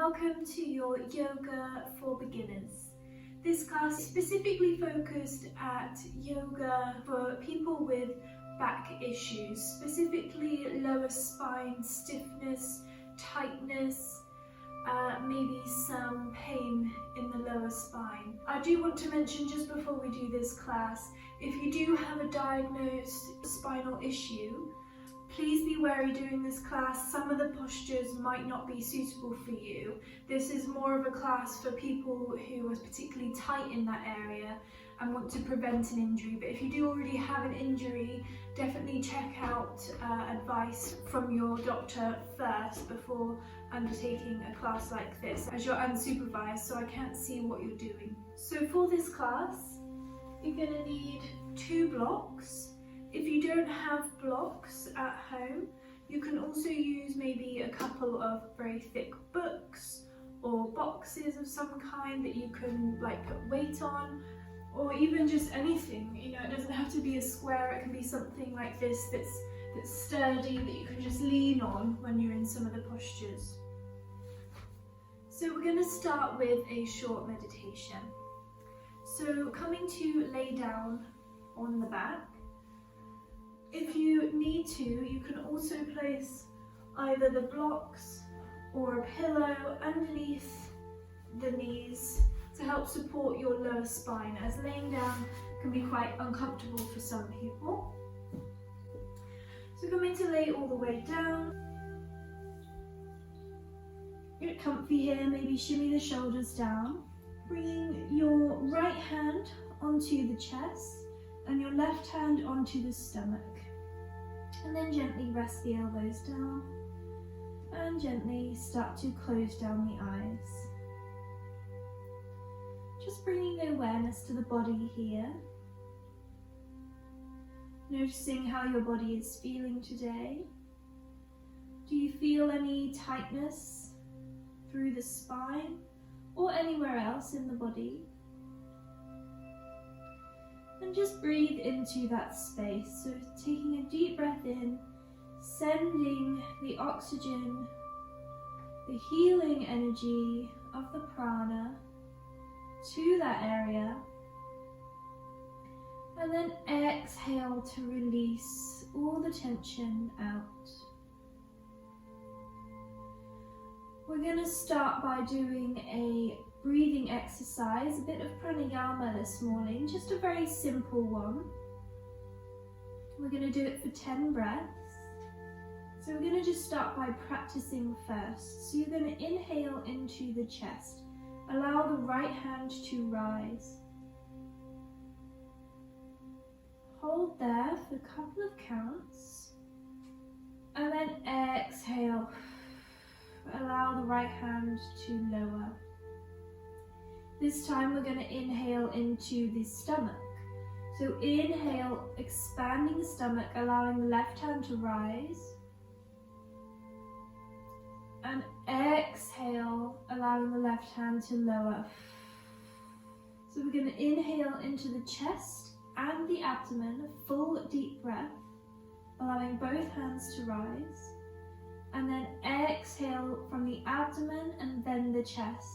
welcome to your Yoga for Beginners. This class is specifically focused at yoga for people with back issues, specifically lower spine stiffness, tightness, maybe some pain in the lower spine. I do want to mention just before we do this class, if you do have a diagnosed spinal issue, please be wary during this class. Some of the postures might not be suitable for you. This is more of a class for people who are particularly tight in that area and want to prevent an injury. But if you do already have an injury, definitely check out advice from your doctor first before undertaking a class like this, as you're unsupervised, so I can't see what you're doing. So for this class, you're going to need 2 blocks. If you don't have blocks at home, you can also use maybe a couple of very thick books or boxes of some kind that you can put weight on, or even just anything. You know, it doesn't have to be a square, it can be something like this that's sturdy that you can just lean on when you're in some of the postures. So we're going to start with a short meditation. So coming to lay down on the back. If you need to, you can also place either the blocks or a pillow underneath the knees to help support your lower spine, as laying down can be quite uncomfortable for some people. So coming to lay all the way down. Get comfy here, maybe shimmy the shoulders down. Bringing your right hand onto the chest and your left hand onto the stomach. And then gently rest the elbows down and gently start to close down the eyes. Just bringing the awareness to the body here. Noticing how your body is feeling today. Do you feel any tightness through the spine or anywhere else in the body? And just breathe into that space. So taking a deep breath in, sending the oxygen, the healing energy of the prana to that area. And then exhale to release all the tension out. We're going to start by doing a breathing exercise, a bit of pranayama this morning, just a very simple one. We're going to do it for 10 breaths. So we're going to just start by practicing first. So you're going to inhale into the chest. Allow the right hand to rise. Hold there for a couple of counts. And then exhale. Allow the right hand to lower. This time we're going to inhale into the stomach. So inhale, expanding the stomach, allowing the left hand to rise. And exhale, allowing the left hand to lower. So we're going to inhale into the chest and the abdomen, a full deep breath, allowing both hands to rise. And then exhale from the abdomen and then the chest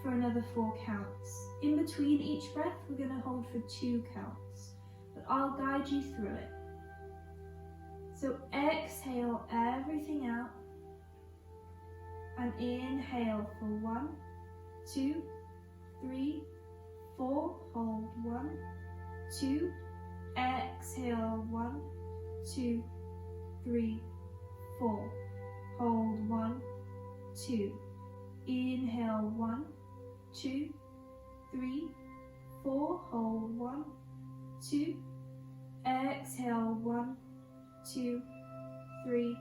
for another 4 counts. In between each breath, we're going to hold for 2 counts, but I'll guide you through it. So exhale everything out and inhale for 1, 2, 3, 4, hold 1, 2, exhale 1, 2, 3, 4, hold 1, 2, inhale 1, 2, 3, 4, hold 1, 2, exhale 1, 2, 3,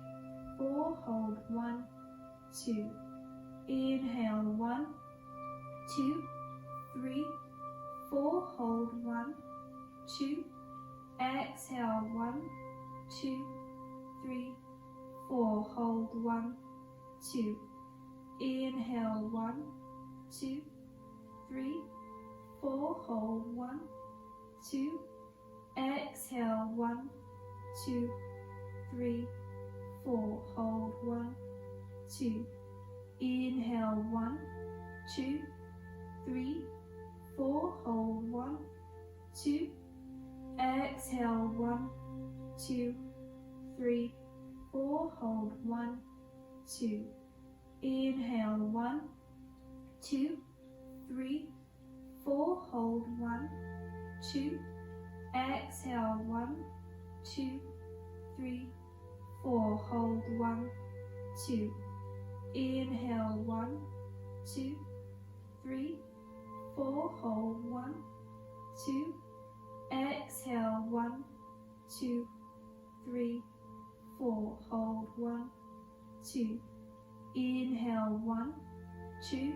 4, hold 1, 2, inhale 1, 2, 3, 4, hold 1, 2, exhale 1, 2, 3, 4, hold 1, 2, inhale 1, 2, 3, 4, hold 1, 2, exhale 1, 2, 3, 4, hold 1, 2, Inhale, 1, 2, 3, 4, hold, 1, 2, exhale, 1, 2, 3, 4, hold, 1, 2, inhale, 1, 2, 3, 4, hold, 1, 2, exhale, 1, 2, 3, 4, hold, 1, 2, inhale, 1, 2, 3, 4, hold, 1, 2, exhale, 1, 2, 3, 4, hold, 1, 2, inhale, 1, 2,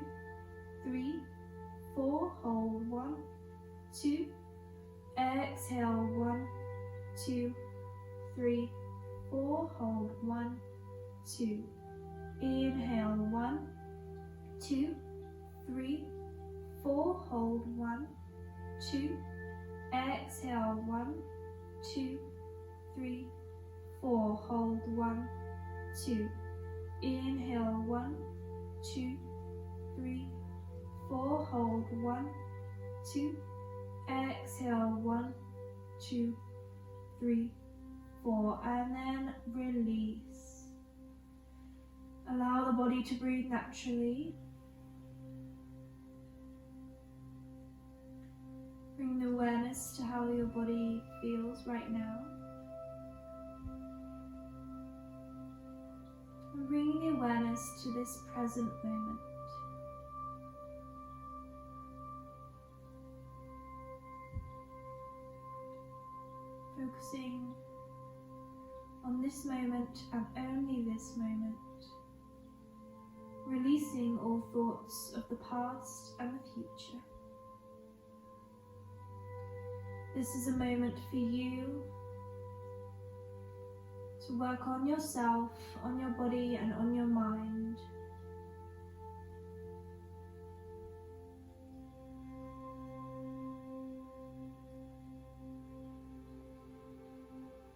3, 4, hold, 1, 2, exhale, 1, 2, 3, 4, hold, 1, 2, inhale, 1, 2, 3, 4, hold, 1, 2, exhale, 1, 2, 3, 4, hold, 1, 2, inhale, 1, 2, 3, 4, hold, 1, 2, exhale, 1, 2, 3, 4, and then release. Allow the body to breathe naturally. Bring the awareness to how your body feels right now. And bring the awareness to this present moment. Focusing on this moment and only this moment. Releasing all thoughts of the past and the future. This is a moment for you to work on yourself, on your body and on your mind.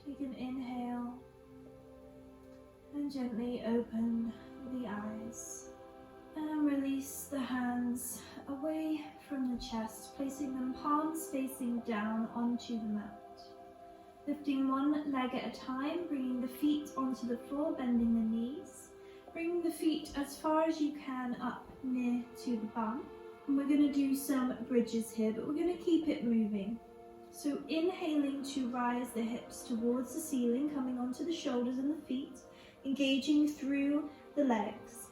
Take an inhale and gently open the eyes and release the hands away from the chest, placing them palms facing down onto the mat. Lifting one leg at a time, bringing the feet onto the floor, bending the knees. Bring the feet as far as you can up near to the bum. And we're going to do some bridges here, but we're going to keep it moving. So inhaling to rise the hips towards the ceiling, coming onto the shoulders and the feet, engaging through the legs.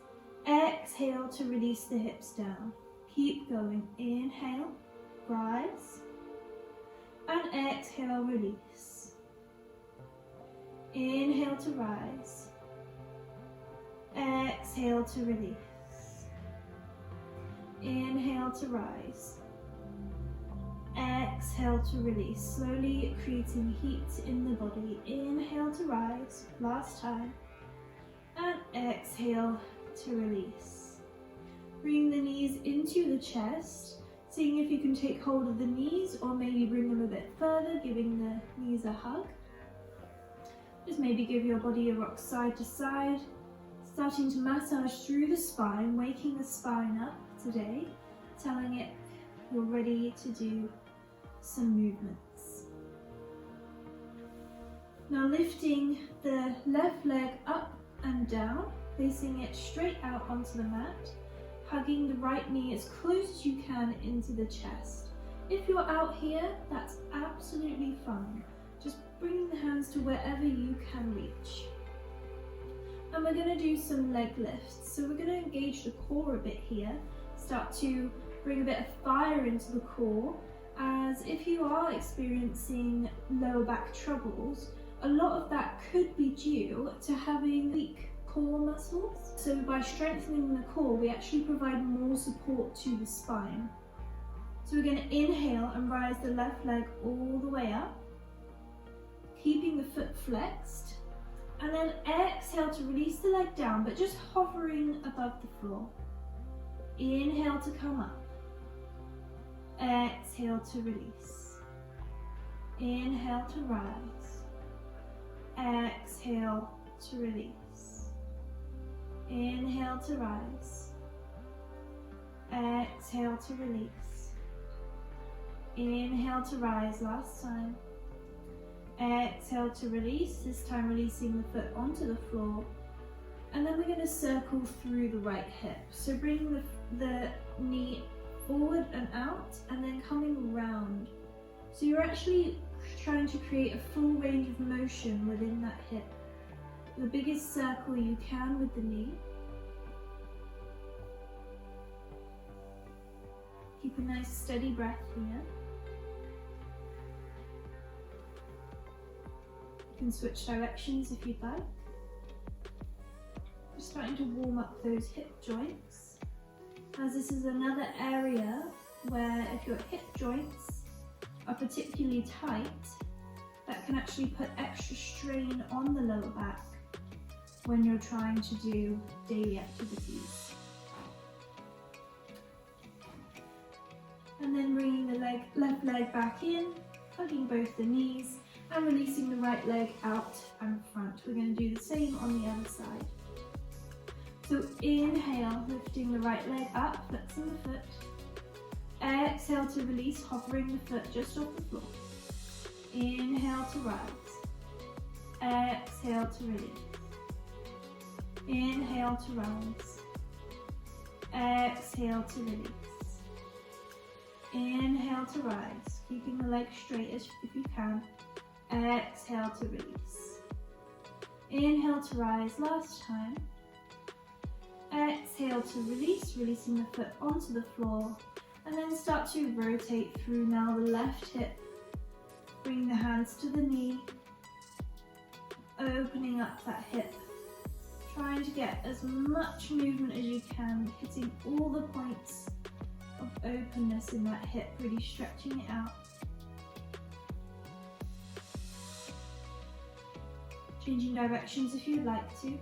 Exhale to release the hips down. Keep going. Inhale, rise, and exhale, release. Inhale to rise, exhale to release. Inhale to rise, exhale to release. Slowly creating heat in the body. Inhale to rise, last time, and exhale to release. Bring the knees into the chest, seeing if you can take hold of the knees or maybe bring them a bit further, giving the knees a hug. Just maybe give your body a rock side to side, starting to massage through the spine, waking the spine up today, telling it you're ready to do some movements. Now lifting the left leg up and down, placing it straight out onto the mat, hugging the right knee as close as you can into the chest. If you're out here, that's absolutely fine. Just bring the hands to wherever you can reach. And we're going to do some leg lifts. So we're going to engage the core a bit here, start to bring a bit of fire into the core, as if you are experiencing lower back troubles, a lot of that could be due to having weak core muscles. So by strengthening the core, we actually provide more support to the spine. So we're going to inhale and rise the left leg all the way up, keeping the foot flexed, and then exhale to release the leg down, but just hovering above the floor. Inhale to come up, exhale to release. Inhale to rise, exhale to release. Inhale to rise. Exhale to release. Inhale to rise, last time. Exhale to release, this time releasing the foot onto the floor. And then we're going to circle through the right hip. So bringing the knee forward and out, and then coming round. So you're actually trying to create a full range of motion within that hip. The biggest circle you can with the knee. Keep a nice steady breath here. You can switch directions if you'd like. Just starting to warm up those hip joints, as this is another area where if your hip joints are particularly tight, that can actually put extra strain on the lower back when you're trying to do daily activities. And then bringing the left leg back in, hugging both the knees, and releasing the right leg out and front. We're going to do the same on the other side. So inhale, lifting the right leg up, flexing the foot. Exhale to release, hovering the foot just off the floor. Inhale to rise. Exhale to release. Inhale to rise. Exhale to release. Inhale to rise, keeping the leg straight if you can. Exhale to release. Inhale to rise, last time. Exhale to release, releasing the foot onto the floor. And then start to rotate through now the left hip. Bring the hands to the knee. Opening up that hip. Trying to get as much movement as you can, hitting all the points of openness in that hip, really stretching it out. Changing directions if you'd like to.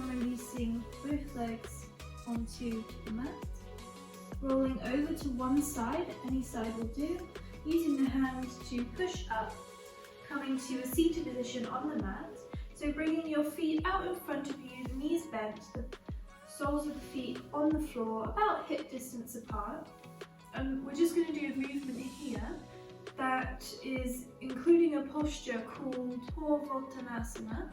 Releasing both legs onto the mat, rolling over to one side, any side will do, using the hands to push up, coming to a seated position on the mat, so bringing your feet out in front of you, the knees bent, the soles of the feet on the floor, about hip distance apart. We're just going to do a movement here that is including a posture called Voltanasana.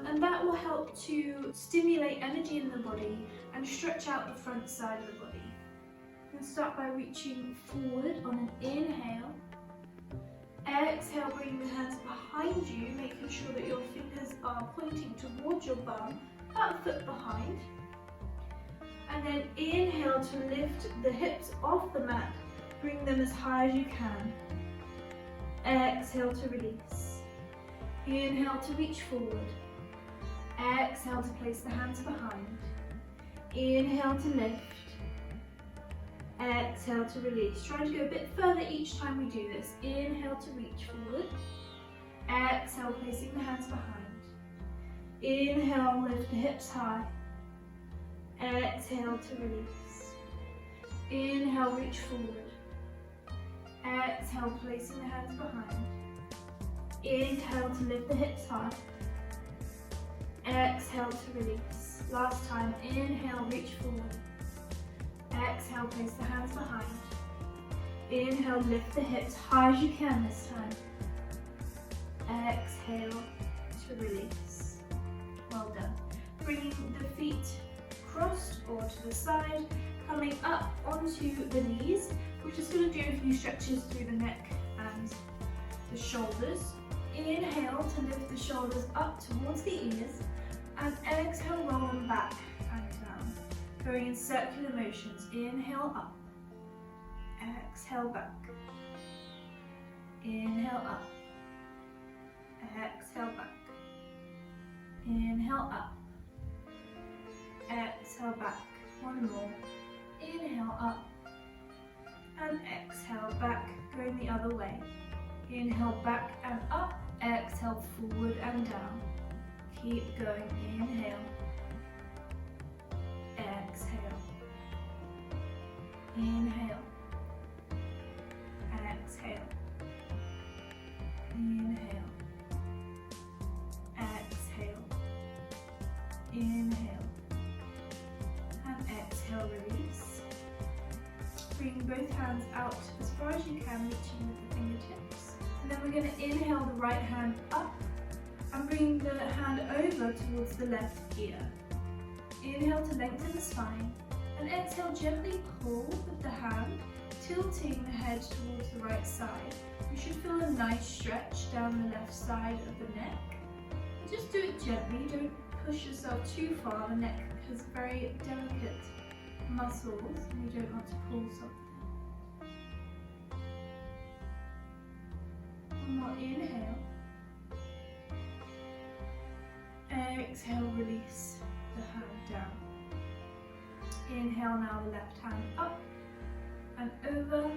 And that will help to stimulate energy in the body and stretch out the front side of the body. You can start by reaching forward on an inhale. Exhale, bringing the hands behind you, making sure that your fingers are pointing towards your bum, about a foot behind. And then inhale to lift the hips off the mat, bring them as high as you can. Exhale to release. Inhale to reach forward. Exhale to place the hands behind. Inhale to lift. Exhale to release. Try to go a bit further each time we do this. Inhale to reach forward. Exhale, placing the hands behind. Inhale, lift the hips high. Exhale to release. Inhale, reach forward. Exhale, placing the hands behind. Inhale to lift the hips high. Exhale to release. Last time, inhale, reach forward. Exhale, place the hands behind. Inhale, lift the hips high as you can this time. Exhale to release. Well done. Bringing the feet crossed or to the side, coming up onto the knees. We're just going to do a few stretches through the neck and the shoulders. Inhale to lift the shoulders up towards the ears, and exhale, roll them back and down, going in circular motions. Inhale up, exhale back, inhale up, exhale back, inhale up, exhale back. One more. Inhale up and exhale back, going the other way. Inhale back and up, exhale forward and down. Keep going, inhale, exhale, inhale, exhale, inhale, exhale, inhale, and exhale, release. Bring both hands out as far as you can, reaching with the fingertips. And then we're going to inhale the right hand up and bring the hand over towards the left ear. Inhale to lengthen the spine and exhale, gently pull with the hand, tilting the head towards the right side. You should feel a nice stretch down the left side of the neck. Just do it gently, don't push yourself too far. The neck has very delicate muscles and you don't want to pull something. One more inhale. Exhale, release the hand down. Inhale now the left hand up and over.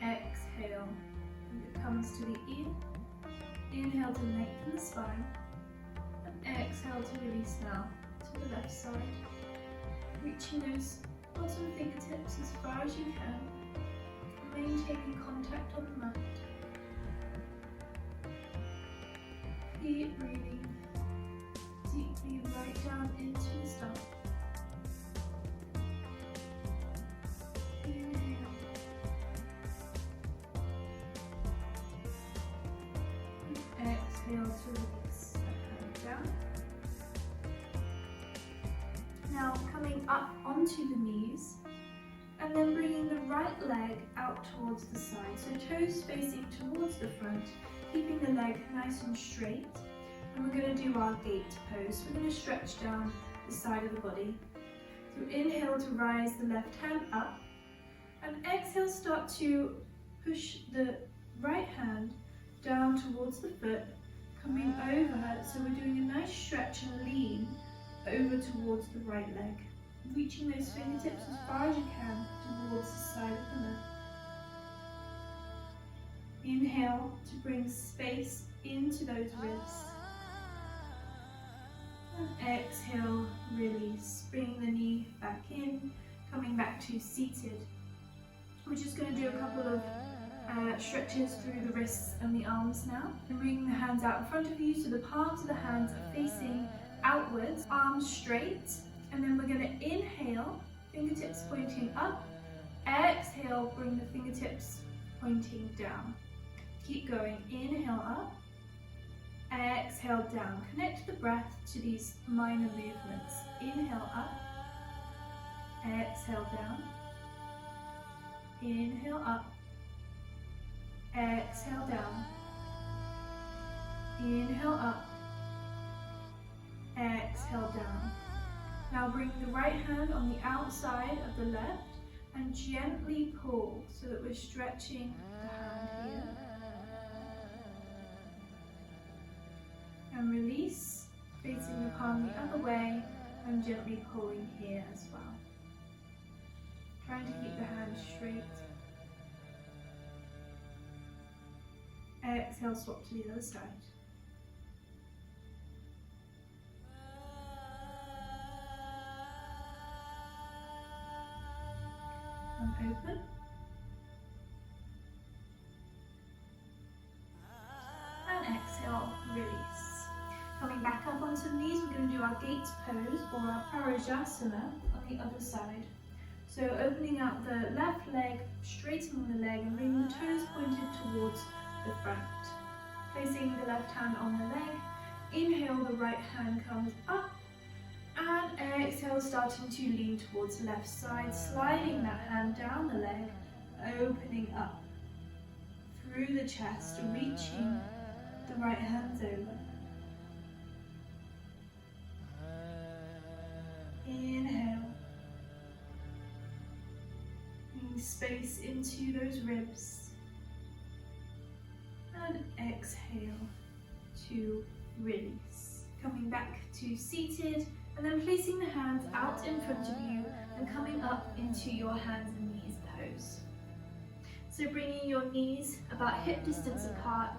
Exhale, and it comes to the ear. Inhale to lengthen the spine. And exhale to release now to the left side. Reaching those bottom fingertips as far as you can. Maintaining contact on the mat. Keep breathing deeply right down into the stomach. Inhale. And exhale to release the hand down. Now coming up onto the knees and then bringing the right leg out towards the side. So toes facing towards the front, keeping the leg nice and straight. And we're going to do our gate pose. We're going to stretch down the side of the body. So inhale to rise the left hand up and exhale, start to push the right hand down towards the foot, coming over. So we're doing a nice stretch and lean over towards the right leg, reaching those fingertips as far as you can towards the side of the mat. Inhale to bring space into those ribs. And exhale, release. Bringing the knee back in, coming back to seated. We're just going to do a couple of stretches through the wrists and the arms now. And bringing the hands out in front of you so the palms of the hands are facing outwards, arms straight. And then we're going to inhale, fingertips pointing up. Exhale, bring the fingertips pointing down. Keep going, inhale up, exhale down. Connect the breath to these minor movements. Inhale up, exhale down, inhale up, exhale down, inhale up, exhale down. Now bring the right hand on the outside of the left and gently pull so that we're stretching the hand here. And release, facing the palm the other way and gently pulling here as well. Trying to keep the hand straight. Exhale, swap to the other side. And open. And exhale, release. Coming back up onto the knees, we're going to do our gate pose or our Parajasana on the other side. So opening out the left leg, straightening the leg and bringing the toes pointed towards the front. Placing the left hand on the leg, inhale, the right hand comes up and exhale, starting to lean towards the left side, sliding that hand down the leg, opening up through the chest, reaching the right hands over. Inhale, bringing space into those ribs, and exhale to release. Coming back to seated, and then placing the hands out in front of you and coming up into your hands and knees pose. So bringing your knees about hip distance apart,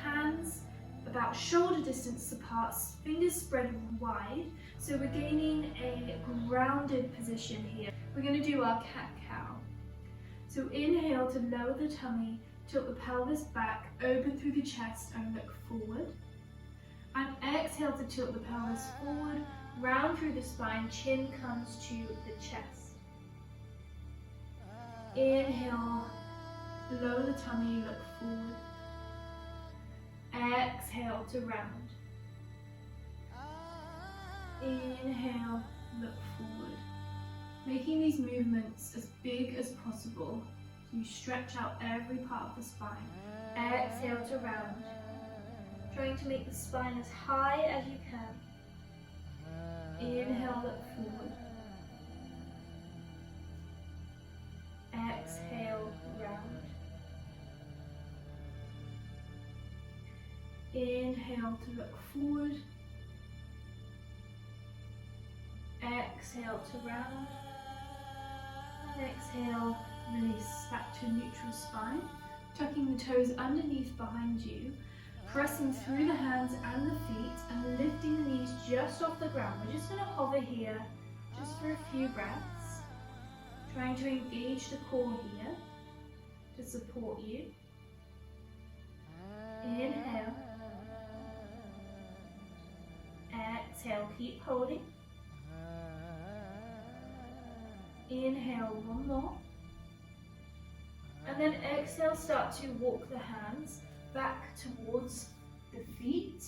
hands about shoulder distance apart, fingers spread wide. So we're gaining a grounded position here. We're going to do our cat-cow. So inhale to lower the tummy, tilt the pelvis back, open through the chest and look forward. And exhale to tilt the pelvis forward, round through the spine, chin comes to the chest. Inhale, lower the tummy, look forward. Exhale to round. Inhale, look forward. Making these movements as big as possible so you stretch out every part of the spine. Exhale to round. Trying to make the spine as high as you can. Inhale, look forward. Exhale, round. Inhale to look forward. Exhale to round. And exhale, release back to neutral spine. Tucking the toes underneath behind you. Pressing through the hands and the feet and lifting the knees just off the ground. We're just going to hover here just for a few breaths. Trying to engage the core here to support you. Inhale. Exhale, keep holding. Inhale, one more. And then exhale, start to walk the hands back towards the feet.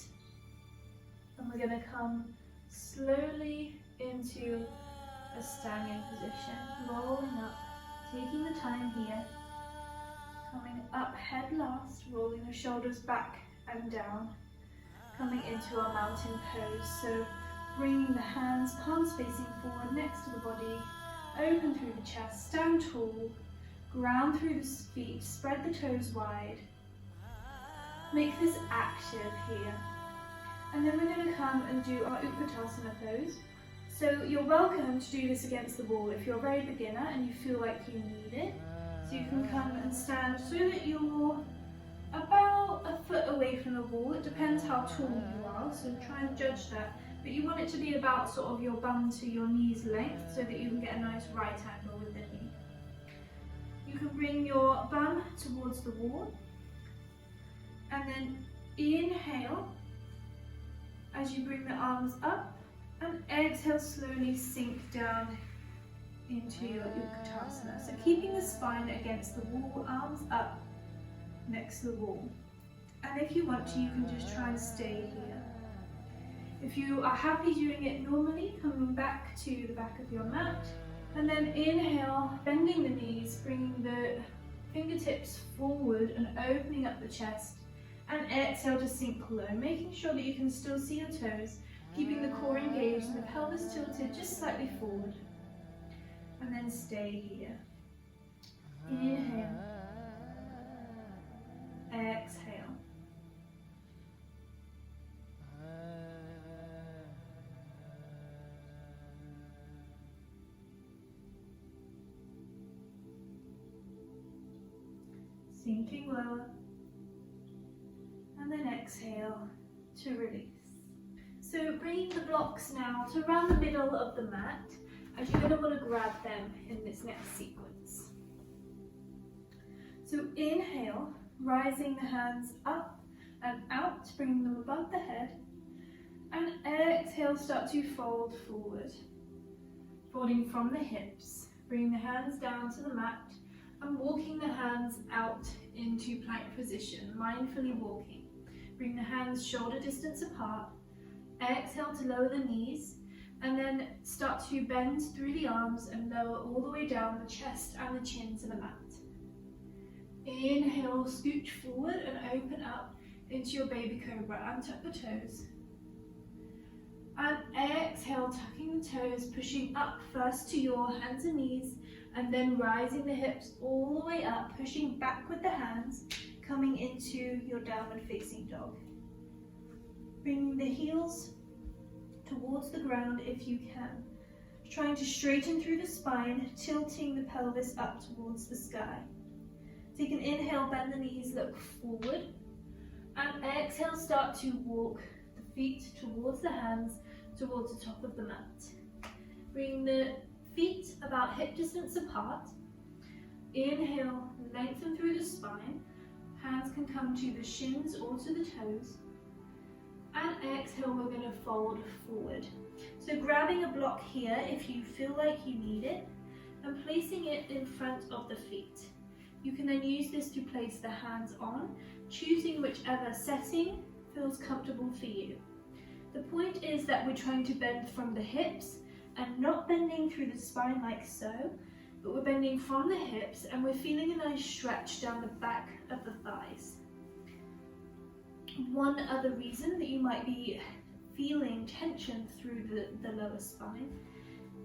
And we're going to come slowly into a standing position, rolling up, taking the time here, coming up head last, rolling the shoulders back and down, coming into our mountain pose. So bringing the hands, palms facing forward next to the body, open through the chest, stand tall, ground through the feet, spread the toes wide. Make this active here. And then we're going to come and do our Utkatasana pose. So you're welcome to do this against the wall if you're a very beginner and you feel like you need it. So you can come and stand so that you're about a foot away from the wall. It depends how tall you are, so try and judge that. But you want it to be about sort of your bum to your knee's length so that you can get a nice right angle with the knee. You can bring your bum towards the wall. And then inhale as you bring the arms up, and exhale, slowly sink down into your Utkatasana. So keeping the spine against the wall, arms up next to the wall. And if you want to, you can just try and stay here. If you are happy doing it normally, coming back to the back of your mat, and then inhale, bending the knees, bringing the fingertips forward and opening up the chest. And exhale to sink low, making sure that you can still see your toes, keeping the core engaged and the pelvis tilted just slightly forward. And then stay here. Inhale. Exhale. Sinking lower. And then exhale to release. So bringing the blocks now to around the middle of the mat, as you're going to want to grab them in this next sequence. So inhale, rising the hands up and out, bringing them above the head. And exhale, start to fold forward, folding from the hips, bringing the hands down to the mat and walking the hands out into plank position, mindfully walking. Bring the hands shoulder distance apart. Exhale to lower the knees and then start to bend through the arms and lower all the way down the chest and the chin to the mat. Inhale, scooch forward and open up into your baby cobra and tuck the toes. And exhale, tucking the toes, pushing up first to your hands and knees and then rising the hips all the way up, pushing back with the hands, coming into your downward facing dog. Bringing the heels towards the ground if you can. Trying to straighten through the spine, tilting the pelvis up towards the sky. Take an inhale, bend the knees, look forward. And exhale, start to walk the feet towards the hands, towards the top of the mat. Bring the feet about hip distance apart. Inhale, lengthen through the spine. Hands can come to the shins or to the toes. And exhale, we're going to fold forward. So grabbing a block here if you feel like you need it, and placing it in front of the feet. You can then use this to place the hands on, choosing whichever setting feels comfortable for you. The point is that we're trying to bend from the hips and not bending through the spine like so, but we're bending from the hips and we're feeling a nice stretch down the back of the thighs. One other reason that you might be feeling tension through the lower spine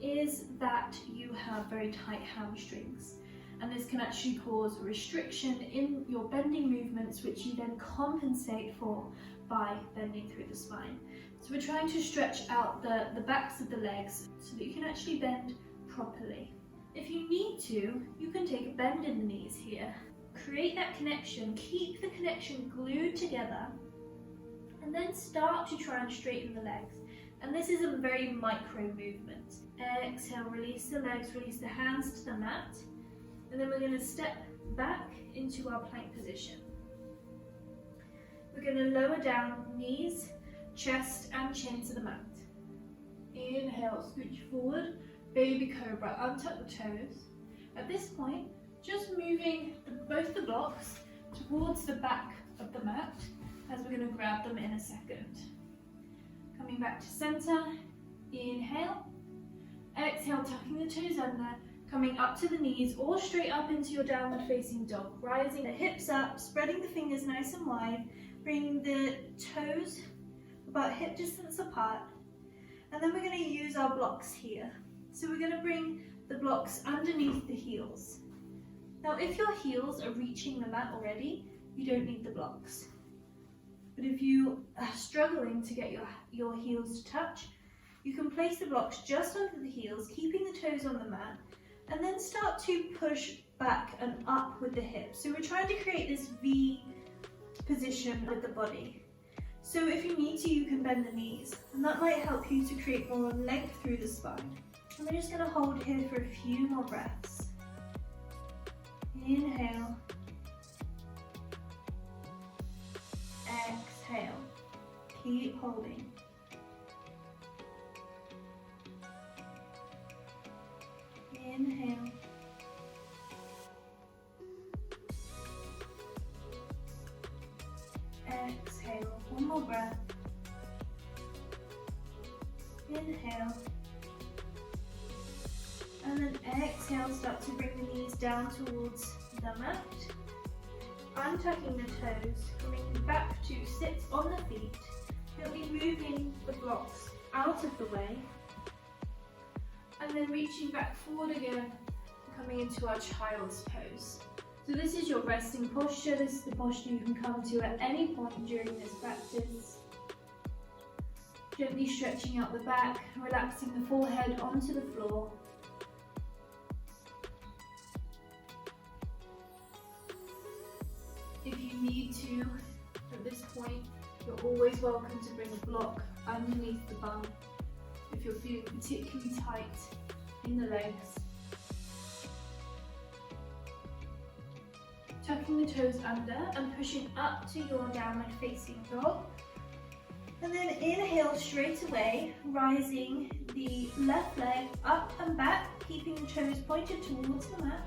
is that you have very tight hamstrings, and this can actually cause restriction in your bending movements, which you then compensate for by bending through the spine. So we're trying to stretch out the backs of the legs so that you can actually bend properly. If you need to, you can take a bend in the knees here. Create that connection, keep the connection glued together, and then start to try and straighten the legs. And this is a very micro movement. Exhale, release the legs, release the hands to the mat, and then we're going to step back into our plank position. We're going to lower down knees, chest and chin to the mat. Inhale, scooch forward, baby cobra, untuck the toes. At this point, just moving both the blocks towards the back of the mat as we're going to grab them in a second. Coming back to center, inhale, exhale, tucking the toes under, coming up to the knees or straight up into your downward facing dog, rising the hips up, spreading the fingers nice and wide, bringing the toes about hip distance apart, and then we're going to use our blocks here. So we're going to bring the blocks underneath the heels. Now if your heels are reaching the mat already, you don't need the blocks. But if you are struggling to get your heels to touch, you can place the blocks just under the heels, keeping the toes on the mat, and then start to push back and up with the hips. So we're trying to create this V position with the body. So if you need to, you can bend the knees, and that might help you to create more length through the spine. And we're just going to hold here for a few more breaths. Inhale. Exhale. Keep holding. Inhale. Exhale. One more breath. Inhale. And then exhale, start to bring the knees down towards the mat. Untucking the toes, coming back to sit on the feet. You'll be moving the blocks out of the way. And then reaching back forward again, coming into our child's pose. So this is your resting posture. This is the posture you can come to at any point during this practice. Gently stretching out the back, relaxing the forehead onto the floor. If you need to, at this point, you're always welcome to bring a block underneath the bum if you're feeling particularly tight in the legs. Tucking the toes under and pushing up to your downward facing dog. And then inhale straight away, rising the left leg up and back, keeping the toes pointed towards the mat.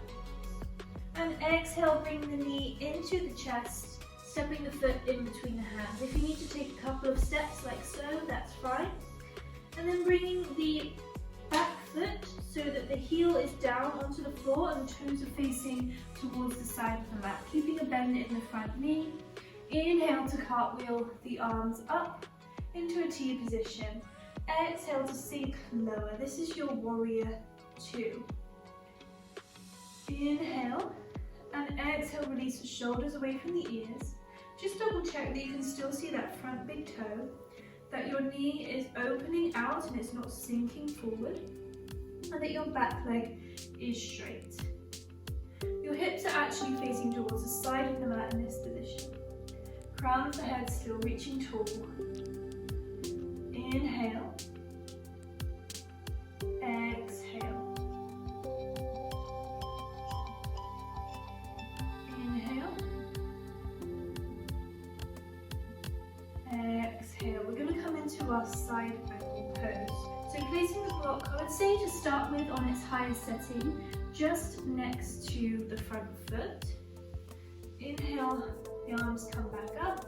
And exhale, bring the knee into the chest, stepping the foot in between the hands. If you need to take a couple of steps like so, that's fine. And then bringing the back foot so that the heel is down onto the floor and the toes are facing towards the side of the mat, keeping a bend in the front knee. Inhale to cartwheel the arms up into a T position. Exhale to sink lower. This is your warrior 2. Inhale. And exhale, release the shoulders away from the ears. Just double check that you can still see that front big toe, that your knee is opening out and it's not sinking forward, and that your back leg is straight. Your hips are actually facing towards the side of the mat in this position. Crown of the head still reaching tall. Inhale. Exhale. Inhale. Exhale. We're going to come into our side ankle pose. So placing the block, I would say to start with on its highest setting, just next to the front foot. Inhale, the arms come back up.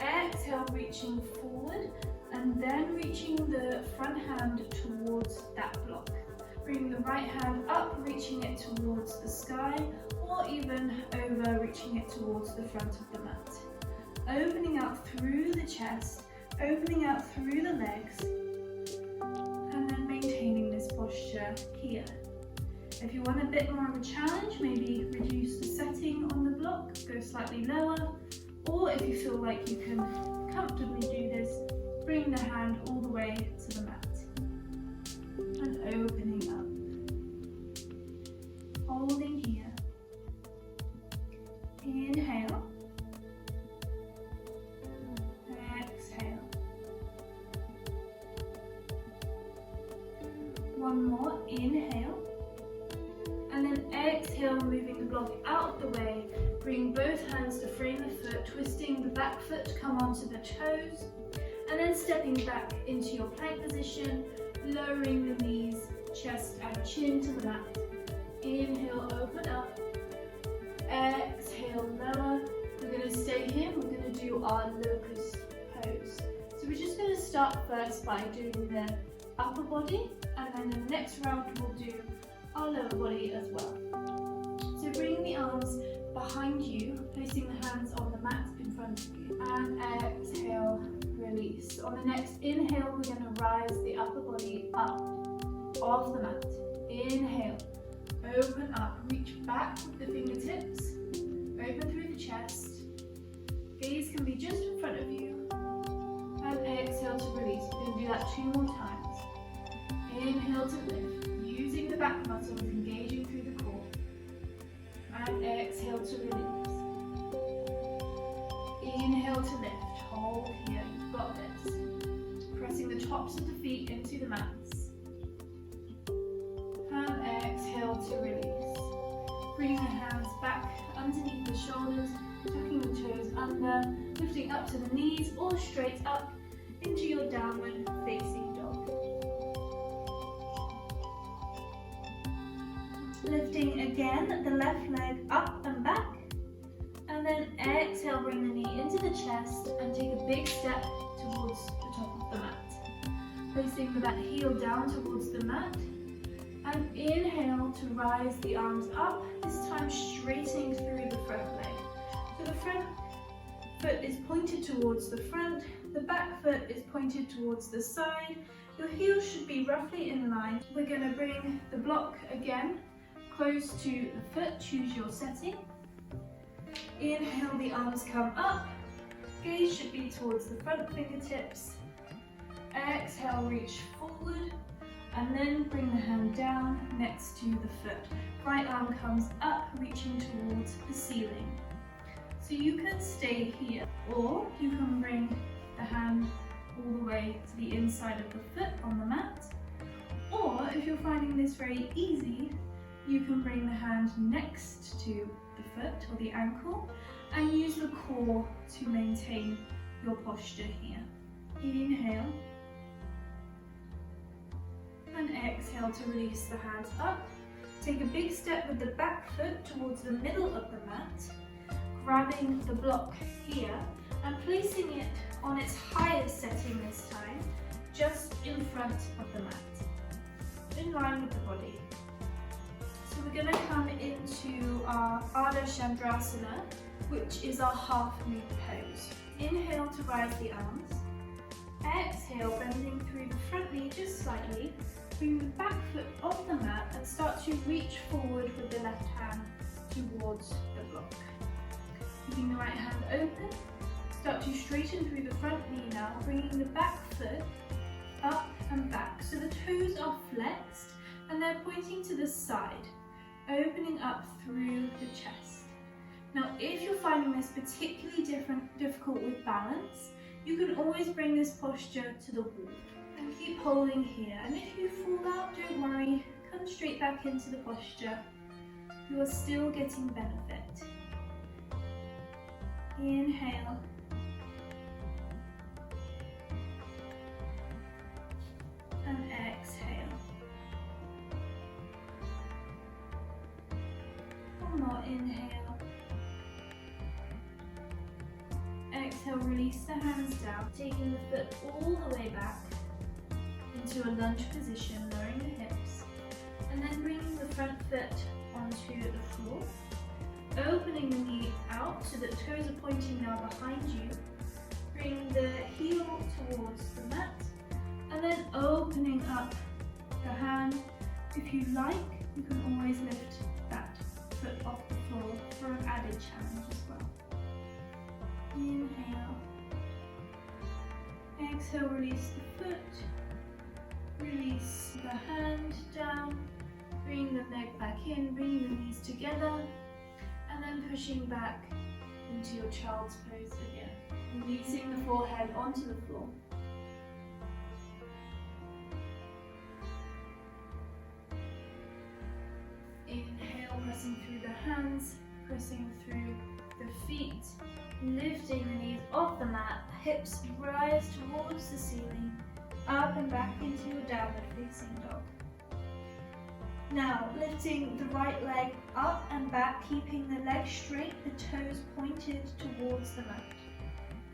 Exhale, reaching forward, and then reaching the front hand towards that block. Bring the right hand up, reaching it towards the sky, or even over, reaching it towards the front of the mat. Opening out through the chest, opening out through the legs, and then maintaining this posture here. If you want a bit more of a challenge, maybe reduce the setting on the block, go slightly lower, or if you feel like you can comfortably do this, bring the hand all the way to the mat and opening up. Holding here. Inhale. Exhale. One more. Inhale. And then exhale, moving the block out of the way. Bring both hands to frame the foot, twisting the back foot to come onto the toes. And then stepping back into your plank position, lowering the knees, chest and chin to the mat. Inhale, open up. Exhale, lower. We're going to stay here. We're going to do our Locust Pose. So we're just going to start first by doing the upper body, and then in the next round we'll do our lower body as well. So bringing the arms behind you, placing the hands on the mat in front of you, and exhale, release. On the next inhale, we're going to rise the upper body up off the mat. Inhale, open up, reach back with the fingertips, open through the chest, gaze can be just in front of you, and exhale to release. We're going to do that 2 more times. Inhale to lift, using the back muscles, engaging through the core, and exhale to release. Inhale to lift, hold here, you've got this. Pressing the tops of the feet into the mats, and exhale to release. Bring the hands back underneath the shoulders, tucking the toes under, lifting up to the knees or straight up into your downward facing dog. Lifting again the left leg up and back, and then exhale, bring the knee into the chest and take a big step towards the top of the mat. Placing the back heel down towards the mat, and inhale to rise the arms up, this time straightening through the front leg. So the front foot is pointed towards the front, the back foot is pointed towards the side, your heels should be roughly in line. We're going to bring the block again close to the foot, choose your setting. Inhale, the arms come up, gaze should be towards the front fingertips. Exhale, reach forward, and then bring the hand down next to the foot. Right arm comes up, reaching towards the ceiling. So you can stay here, or you can bring the hand all the way to the inside of the foot on the mat. Or if you're finding this very easy, you can bring the hand next to the foot or the ankle and use the core to maintain your posture here. Inhale and exhale to release the hands up. Take a big step with the back foot towards the middle of the mat, grabbing the block here and placing it on its highest setting this time, just in front of the mat, in line with the body. So we're going to come into our Ardha Chandrasana, which is our half moon pose. Inhale to rise the arms. Exhale, bending through the front knee just slightly. Bring the back foot off the mat and start to reach forward with the left hand towards the block. Keeping the right hand open, start to straighten through the front knee now, bringing the back foot up and back. So the toes are flexed and they're pointing to the side. opening up through the chest. Now, if you're finding this particularly difficult with balance, you can always bring this posture to the wall and keep holding here. And if you fall out, don't worry, come straight back into the posture. You are still getting benefit. Inhale. And exhale. One more inhale. Exhale, release the hands down, taking the foot all the way back into a lunge position, lowering the hips, and then bringing the front foot onto the floor, opening the knee out so that the toes are pointing now behind you. Bring the heel towards the mat, and then opening up the hand. If you like, you can always lift that foot off the floor for an added challenge as well. Inhale. Exhale, release the foot. Release the hand down. Bring the leg back in, bringing the knees together, and then pushing back into your child's pose again. Releasing the forehead onto the floor. Inhale, pressing through the hands, pressing through the feet, lifting the knees off the mat, hips rise towards the ceiling, up and back into your downward facing dog. Now, lifting the right leg up and back, keeping the leg straight, the toes pointed towards the mat.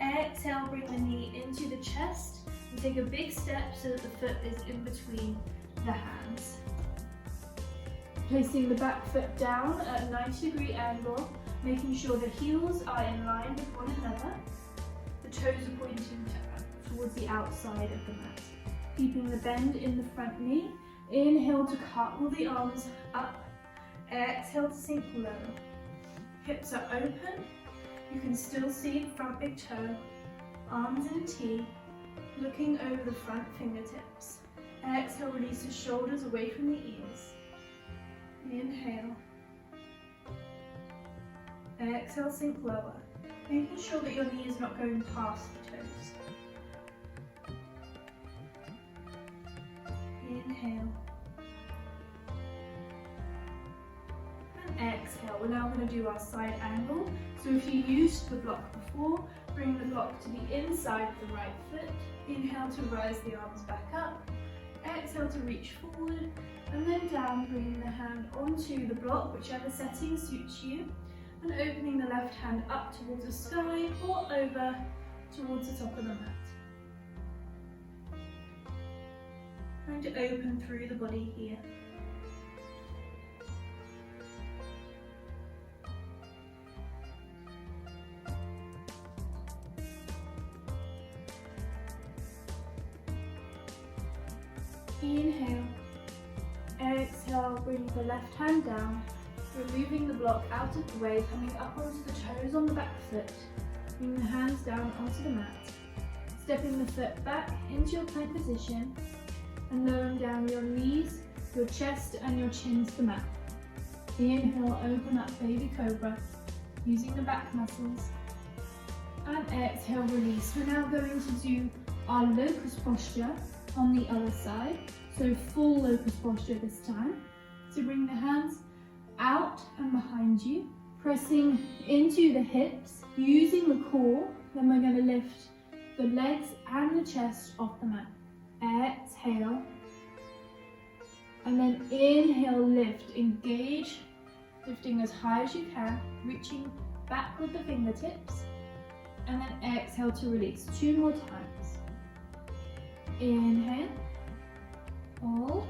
Exhale, bring the knee into the chest and take a big step so that the foot is in between the hands. Placing the back foot down at a 90-degree angle, making sure the heels are in line with one another. The toes are pointing towards the outside of the mat. Keeping the bend in the front knee. Inhale to cartwheel the arms up. Exhale to sink low. Hips are open. You can still see the front big toe. Arms in a T. Looking over the front fingertips. Exhale, release the shoulders away from the ears. Inhale. Exhale, sink lower. Making sure that your knee is not going past the toes. Inhale. And exhale. We're now going to do our side angle. So if you used the block before, bring the block to the inside of the right foot. Inhale to rise the arms back up. Exhale to reach forward. And then down, bringing the hand onto the block, whichever setting suits you. And opening the left hand up towards the sky or over towards the top of the mat. Trying to open through the body here. Inhale. Exhale, bring the left hand down. Removing the block out of the way, coming up onto the toes on the back foot. Bring the hands down onto the mat. Stepping the foot back into your plank position and lowering down your knees, your chest and your chin to the mat. Inhale, open up baby cobra, using the back muscles. And exhale, release. We're now going to do our locust posture on the other side. So full locust posture this time. So bring the hands out and behind you, pressing into the hips, using the core. Then we're going to lift the legs and the chest off the mat. Exhale. And then inhale, lift, engage, lifting as high as you can, reaching back with the fingertips. And then exhale to release. 2 more times. Inhale. Hold.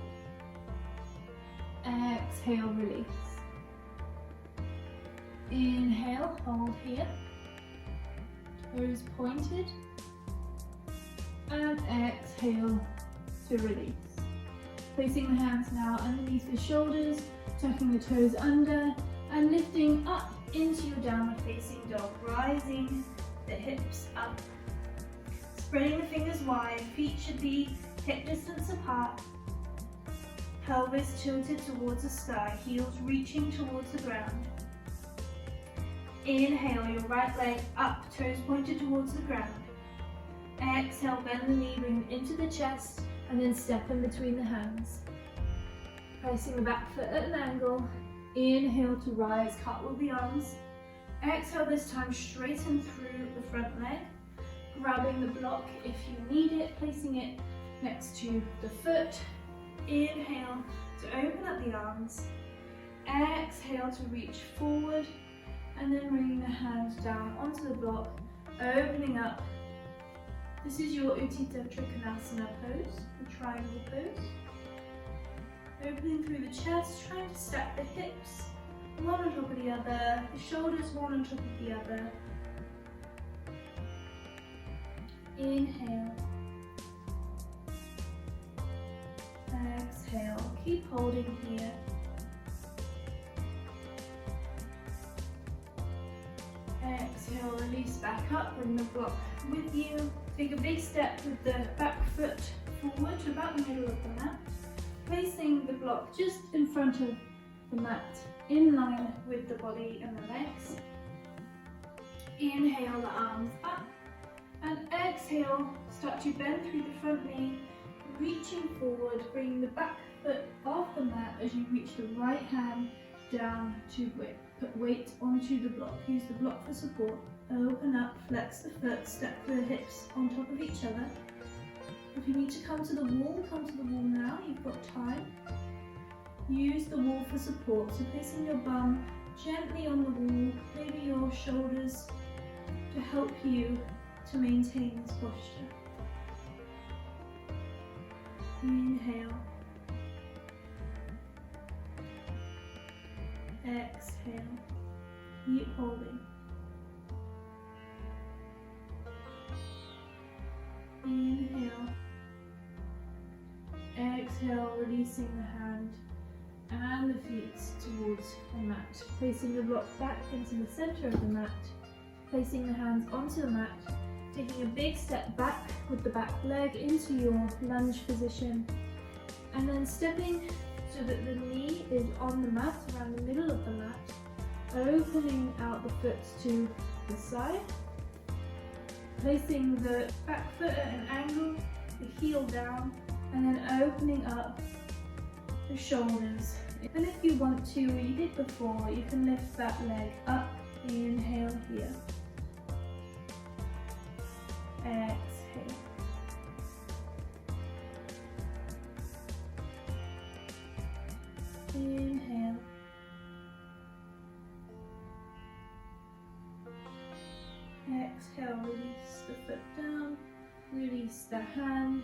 Exhale, release. Inhale, hold here. Toes pointed. And exhale to release. Placing the hands now underneath the shoulders, tucking the toes under, and lifting up into your downward facing dog, rising the hips up. Spreading the fingers wide, feet should be hip distance apart. pelvis tilted towards the sky, heels reaching towards the ground. Inhale, your right leg up, toes pointed towards the ground. Exhale, bend the knee, bring it into the chest, and then step in between the hands. Placing the back foot at an angle. Inhale to rise, cartwheel the arms. Exhale, this time straighten through the front leg. Grabbing the block if you need it, placing it next to the foot. Inhale to open up the arms. Exhale to reach forward, and then bringing the hands down onto the block, opening up. This is your Untitled Chapter pose, the triangle pose. Opening through the chest, trying to stack the hips, one on top of the other, the shoulders one on top of the other. Inhale. Exhale, keep holding here. Exhale, release back up, bring the block with you. Take a big step with the back foot forward to about the middle of the mat. Placing the block just in front of the mat, in line with the body and the legs. Inhale, the arms up. And exhale, start to bend through the front knee, reaching forward, bringing the back foot off the mat as you reach the right hand down to put weight onto the block. Use the block for support. Open up, flex the foot, step the hips on top of each other. If you need to come to the wall, come to the wall now, you've got time. Use the wall for support, so placing your bum gently on the wall, maybe your shoulders to help you to maintain this posture. Inhale. Exhale. Keep holding. Inhale. Exhale, releasing the hand and the feet towards the mat. Placing the block back into the center of the mat. Placing the hands onto the mat. Taking a big step back with the back leg into your lunge position. And then stepping so that the knee is on the mat, around the middle of the mat. Opening out the foot to the side. Placing the back foot at an angle, the heel down, and then opening up the shoulders. And if you want to, or you did before, you can lift that leg up. Inhale here. Exhale. Inhale. Exhale, release the foot down, release the hand,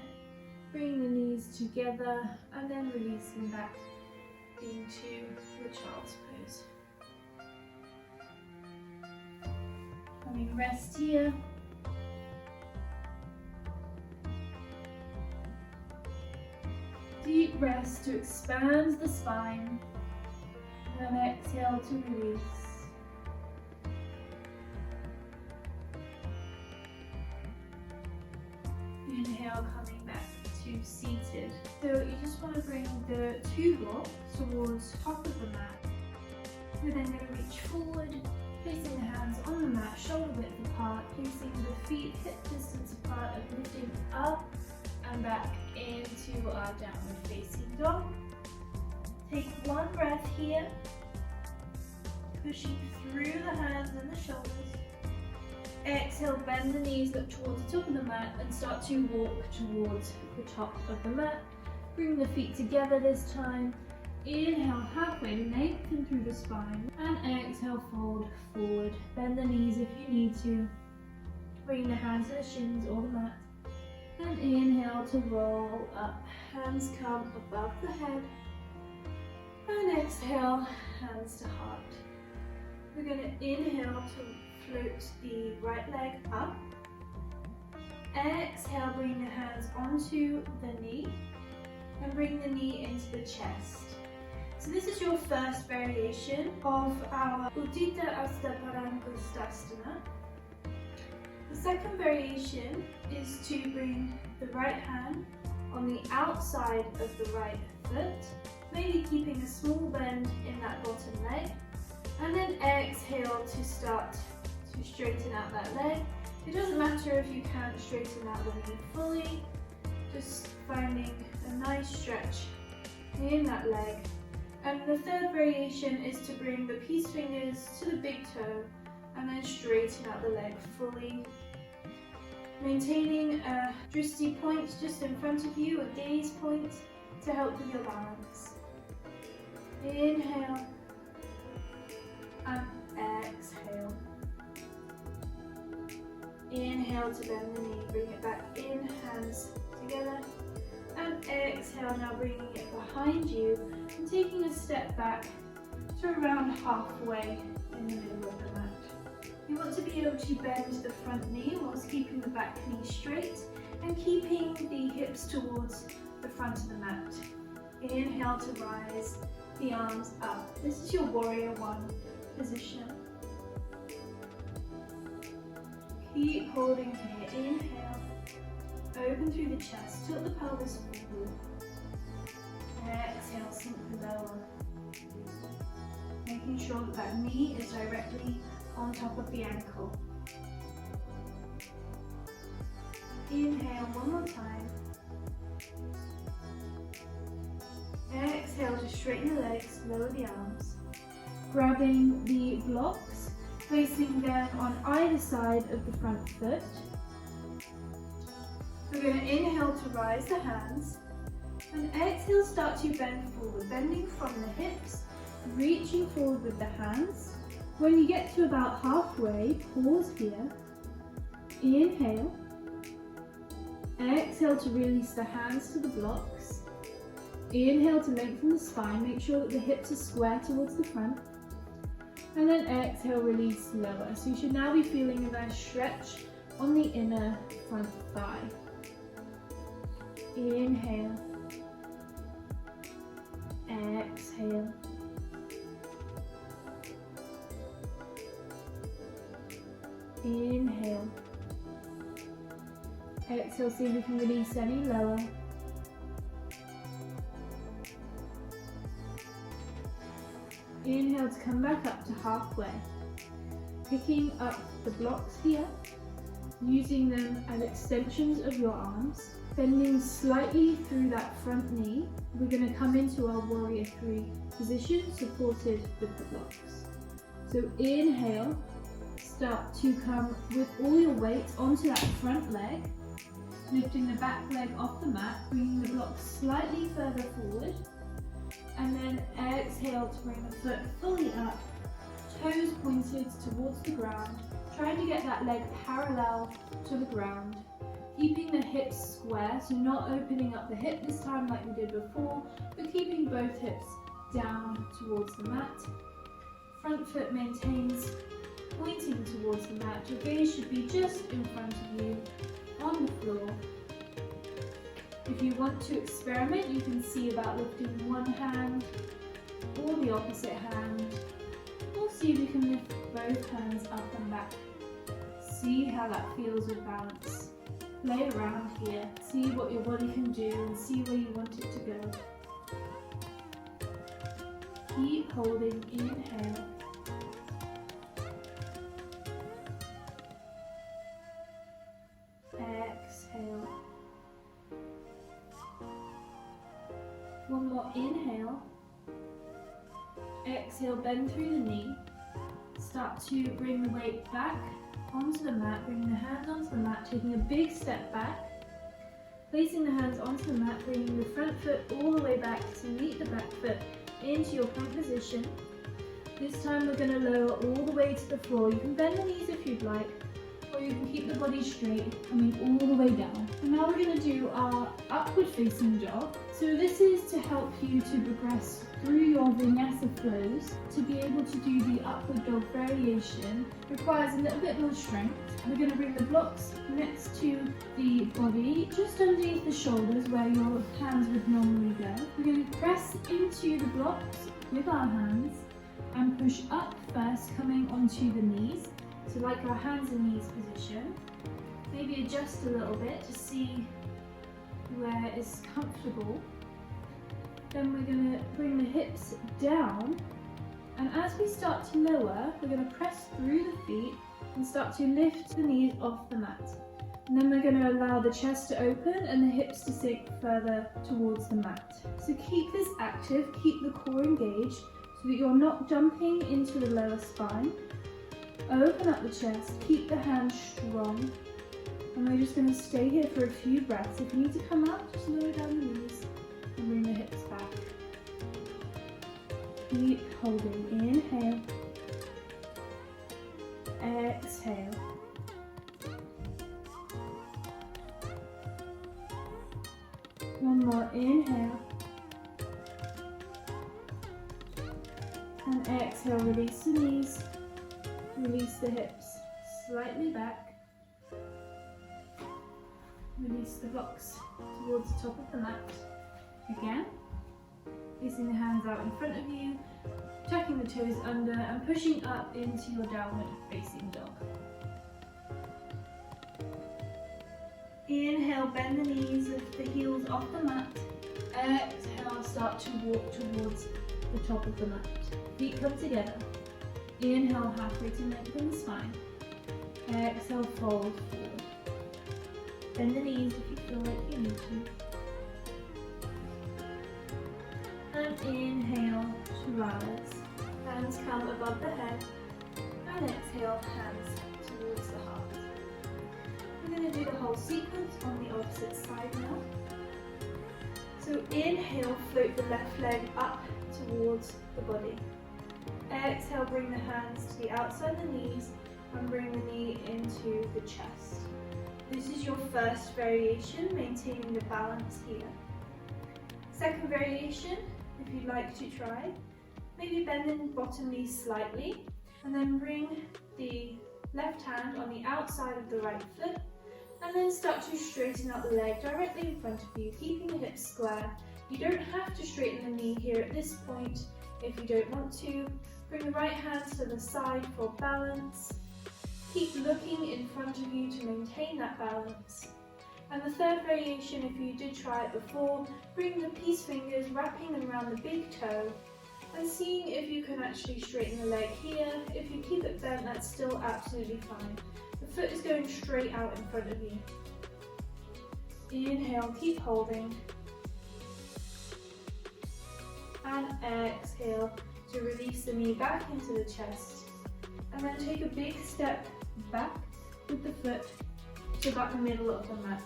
bring the knees together, and then releasing back into the child's pose. Coming rest here. Deep rest to expand the spine, and then exhale to release. Inhale, coming back to seated. So you just want to bring the two blocks towards the top of the mat. We're then going to reach forward, placing the hands on the mat, shoulder width apart, placing the feet hip distance apart, and lifting up and back into our downward facing dog. Take one breath here, pushing through the hands and the shoulders. Exhale, bend the knees, look towards the top of the mat and start to walk towards the top of the mat. Bring the feet together this time. Inhale, halfway lengthen through the spine, and exhale, fold forward. Bend the knees if you need to. Bring the hands to the shins or the mat. And inhale to roll up. Hands come above the head. And exhale, hands to heart. We're going to inhale to float the right leg up. Exhale, bring the hands onto the knee. And bring the knee into the chest. So this is your first variation of our Uddita Asta Padangusthasana. The second variation is to bring the right hand on the outside of the right foot, maybe keeping a small bend in that bottom leg, and then exhale to start to straighten out that leg. It doesn't matter if you can't straighten out the knee fully, just finding a nice stretch in that leg. And the third variation is to bring the peace fingers to the big toe and then straighten out the leg fully. Maintaining a drishti point just in front of you, a gaze point, to help with your balance. Inhale and exhale. Inhale to bend the knee, bring it back in, hands together. And exhale, now bringing it behind you and taking a step back to around halfway in the middle of the mat. You want to be able to bend the front knee whilst keeping the back knee straight and keeping the hips towards the front of the mat. Inhale to rise the arms up. This is your warrior one position. Keep holding here. Inhale, open through the chest, tilt the pelvis forward. Exhale, sink lower. Making sure that that knee is directly on top of the ankle. Inhale one more time. Exhale to straighten the legs, lower the arms. Grabbing the blocks, placing them on either side of the front foot. We're going to inhale to rise the hands and exhale, start to bend forward, bending from the hips, reaching forward with the hands. When you get to about halfway, pause here. Inhale. Exhale to release the hands to the blocks. Inhale to lengthen the spine, make sure that the hips are square towards the front. And then exhale, release lower. So you should now be feeling a nice stretch on the inner front thigh. Inhale. Exhale. Inhale. Exhale, see if you can release any lower. Inhale to come back up to halfway. Picking up the blocks here, using them as extensions of your arms. Bending slightly through that front knee. We're going to come into our warrior three position, supported with the blocks. So inhale, start to come with all your weight onto that front leg, lifting the back leg off the mat, bringing the blocks slightly further forward, and then exhale to bring the foot fully up, toes pointed towards the ground, trying to get that leg parallel to the ground, keeping the hips square, so not opening up the hip this time like we did before, but keeping both hips down towards the mat. Front foot maintains pointing towards the mat. Your gaze should be just in front of you on the floor. If you want to experiment, you can see about lifting one hand or the opposite hand, or see if you can lift both hands up and back. See how that feels with balance. Play around here, see what your body can do and see where you want it to go. Keep holding, inhale. Exhale. One more inhale. Exhale, bend through the knee. Start to bring the weight back onto the mat, bringing the hands onto the mat, taking a big step back. Placing the hands onto the mat, bringing the front foot all the way back to meet the back foot into your plank position. This time we're going to lower all the way to the floor. You can bend the knees if you'd like, or you can keep the body straight, coming all the way down. And now we're going to do our upward facing dog. So this is to help you to progress through your vinyasa flows. To be able to do the upward dog variation requires a little bit more strength. We're going to bring the blocks next to the body, just underneath the shoulders where your hands would normally go. We're going to press into the blocks with our hands and push up first, coming onto the knees. So like our hands and knees position. Maybe adjust a little bit to see where it's comfortable. Then we're going to bring the hips down, and as we start to lower, we're going to press through the feet and start to lift the knees off the mat. And then we're going to allow the chest to open and the hips to sink further towards the mat. So keep this active, keep the core engaged so that you're not jumping into the lower spine. Open up the chest, keep the hands strong, and we're just going to stay here for a few breaths. If you need to come out, just lower down the knees and bring the hips back. Keep holding. Inhale. Exhale. One more. Inhale. And exhale. Release the knees. Release the hips. Slightly back. Release the blocks towards the top of the mat. Again. Placing the hands out in front of you, tucking the toes under and pushing up into your downward facing dog. Inhale, bend the knees, lift the heels off the mat. Exhale, start to walk towards the top of the mat. Feet come together. Inhale, halfway to lengthen the spine. Exhale, fold forward. Bend the knees if you feel like you need to. And inhale to rise. Hands come above the head. And exhale, hands towards the heart. We're going to do the whole sequence on the opposite side now. So inhale, float the left leg up towards the body. Exhale, bring the hands to the outside the knees and bring the knee into the chest. This is your first variation, maintaining the balance here. Second variation, if you'd like to try, maybe bend the bottom knee slightly and then bring the left hand on the outside of the right foot and then start to straighten out the leg directly in front of you, keeping the hips square. You don't have to straighten the knee here at this point if you don't want to. Bring the right hand to the side for balance. Keep looking in front of you to maintain that balance. And the third variation, if you did try it before, bring the peace fingers wrapping around the big toe and seeing if you can actually straighten the leg here. If you keep it bent, that's still absolutely fine. The foot is going straight out in front of you. Inhale, keep holding. And exhale to release the knee back into the chest. And then take a big step back with the foot to about the middle of the mat.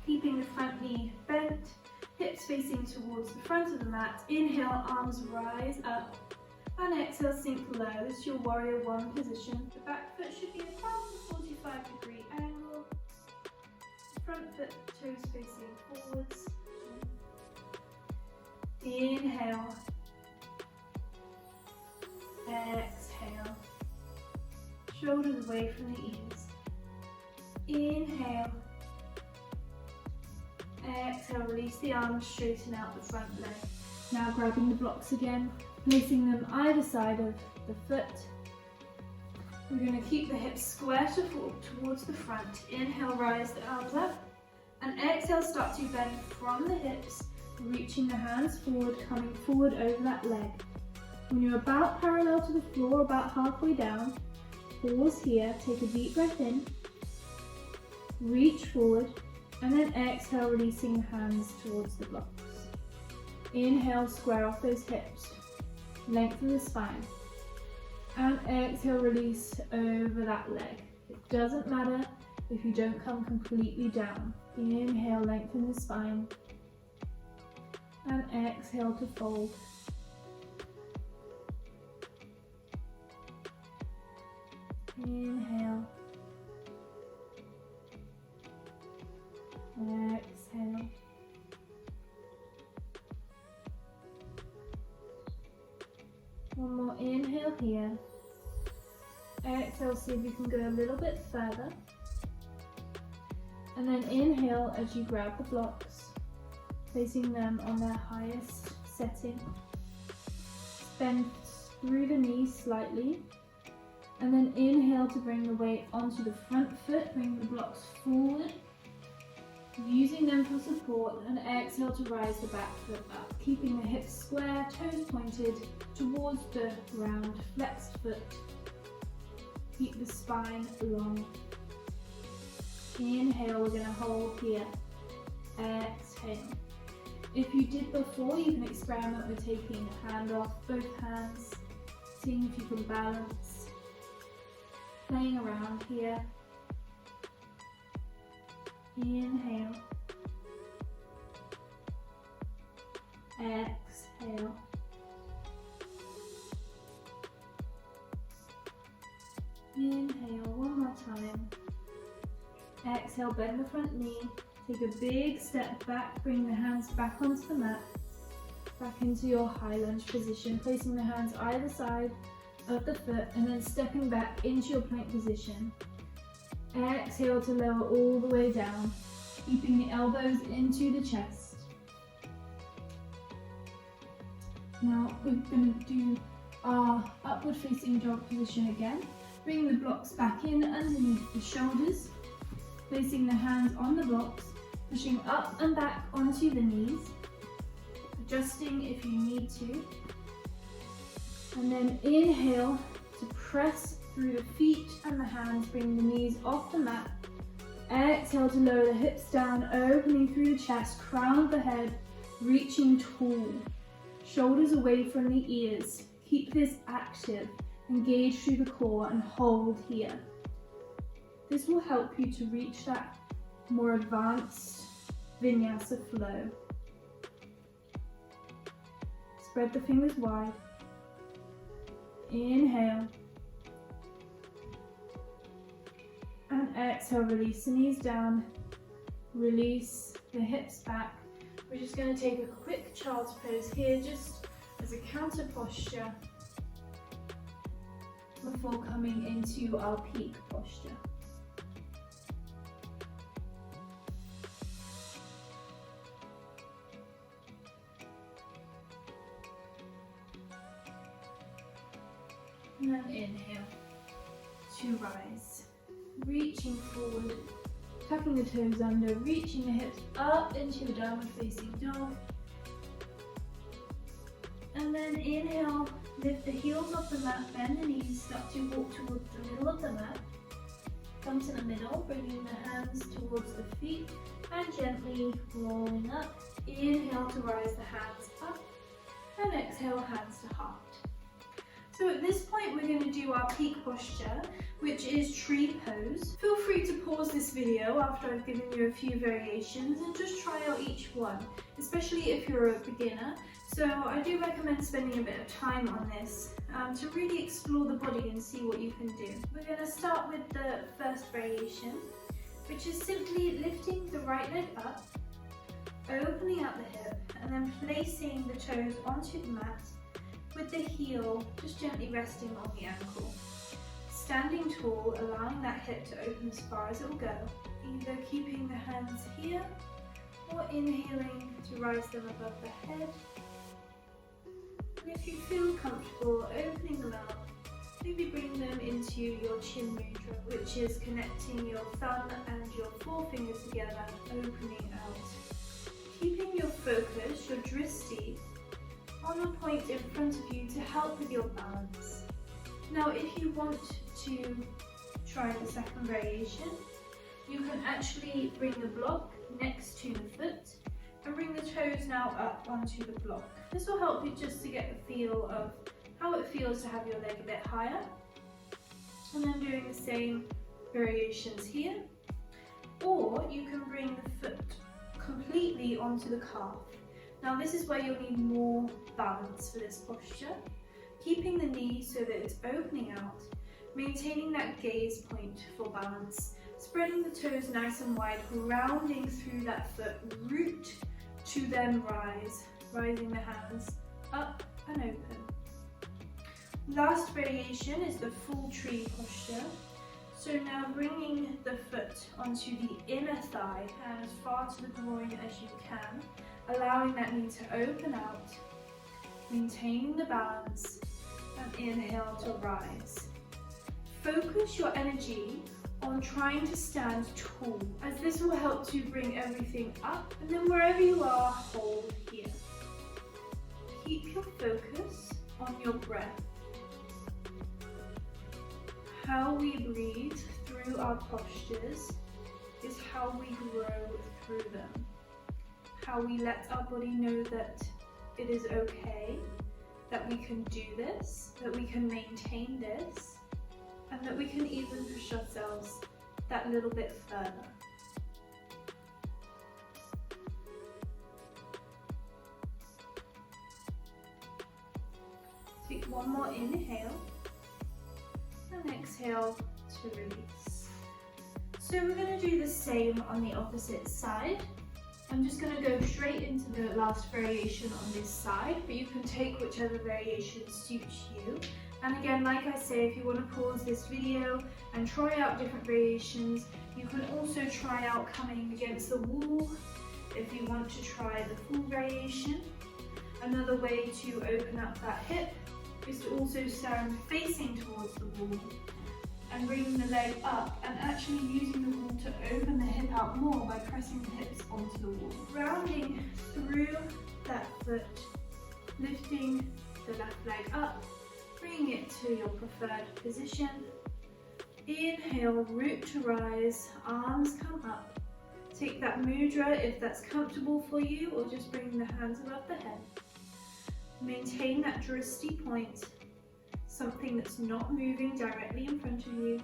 Keeping the front knee bent, hips facing towards the front of the mat. Inhale, arms rise up. And exhale, sink low. This is your warrior one position. The back foot should be about a 45-degree angle. Front foot, toes facing forwards. Inhale. Exhale. Shoulders away from the ears. Inhale. Exhale, release the arms, straighten out the front leg. Now grabbing the blocks again, placing them either side of the foot. We're going to keep the hips square towards the front. Inhale, rise the arms up. And exhale, start to bend from the hips, reaching the hands forward, coming forward over that leg. When you're about parallel to the floor, about halfway down, pause here, take a deep breath in, reach forward, and then exhale, releasing the hands towards the blocks. Inhale, square off those hips, lengthen the spine, and exhale, release over that leg. It doesn't matter if you don't come completely down. Inhale, lengthen the spine, and exhale to fold. Inhale. Exhale. One more inhale here. Exhale, see if you can go a little bit further. And then inhale as you grab the blocks, placing them on their highest setting. Bend through the knees slightly. And then inhale to bring the weight onto the front foot, bring the blocks forward. using them for support, and exhale to rise the back foot up, keeping the hips square, toes pointed towards the ground, flexed foot. Keep the spine long. Inhale, we're going to hold here. Exhale. If you did before, you can experiment with taking a hand off, both hands, seeing if you can balance, playing around here. Inhale. Exhale. Inhale, one more time. Exhale, bend the front knee. Take a big step back, bring the hands back onto the mat. Back into your high lunge position, placing the hands either side of the foot and then stepping back into your plank position. Exhale to lower all the way down, keeping the elbows into the chest. Now we're going to do our upward facing dog position again. Bring the blocks back in underneath the shoulders, placing the hands on the blocks, pushing up and back onto the knees, adjusting if you need to. And then inhale to press through the feet and the hands, bring the knees off the mat. Exhale to lower the hips down, opening through the chest, crown of the head, reaching tall. Shoulders away from the ears. Keep this active. Engage through the core and hold here. This will help you to reach that more advanced vinyasa flow. Spread the fingers wide. Inhale. And exhale, release the knees down. Release the hips back. We're just going to take a quick child's pose here, just as a counter posture before coming into our peak posture. And then inhale to rise, reaching forward, tucking the toes under, reaching the hips up into the downward facing dog. And then inhale, lift the heels off the mat, bend the knees, start to walk towards the middle of the mat. Come to the middle, bringing the hands towards the feet and gently rolling up. Inhale to rise the hands up and exhale, hands to heart. So at this point we're going to do our peak posture, which is tree pose. Feel free to pause this video after I've given you a few variations and just try out each one, especially if you're a beginner. So I do recommend spending a bit of time on this to really explore the body and see what you can do. We're going to start with the first variation, which is simply lifting the right leg up, opening out the hip, and then placing the toes onto the mat with the heel just gently resting on the ankle. Standing tall, allowing that hip to open as far as it will go, either keeping the hands here or inhaling to rise them above the head. And if you feel comfortable opening them out, maybe bring them into your chin mudra, which is connecting your thumb and your forefingers together, opening out. Keeping your focus, your drishti, on a point in front of you to help with your balance. Now if you want to try the second variation, you can actually bring the block next to the foot and bring the toes now up onto the block. This will help you just to get the feel of how it feels to have your leg a bit higher. And then doing the same variations here. Or you can bring the foot completely onto the calf. Now this is where you'll need more balance for this posture. Keeping the knee so that it's opening out, maintaining that gaze point for balance, spreading the toes nice and wide, rounding through that foot, root to then rise, rising the hands up and open. Last variation is the full tree posture. So now bringing the foot onto the inner thigh and as far to the groin as you can, allowing that knee to open out, maintaining the balance, and inhale to rise. Focus your energy on trying to stand tall, as this will help to bring everything up, and then wherever you are, hold here. Keep your focus on your breath. How we breathe through our postures is how we grow through them. How we let our body know that it is okay, that we can do this, that we can maintain this, and that we can even push ourselves that little bit further. Take one more inhale and exhale to release. So we're going to do the same on the opposite side. I'm just going to go straight into the last variation on this side, but you can take whichever variation suits you. And again, like I say, if you want to pause this video and try out different variations, you can also try out coming against the wall if you want to try the full variation. Another way to open up that hip is to also stand facing towards the wall and bringing the leg up and actually using the wall to open the hip out more by pressing the hips onto the wall. Rounding through that foot, lifting the left leg up, bringing it to your preferred position. Inhale, root to rise, arms come up. Take that mudra if that's comfortable for you, or just bring the hands above the head. Maintain that drishti point, something that's not moving directly in front of you.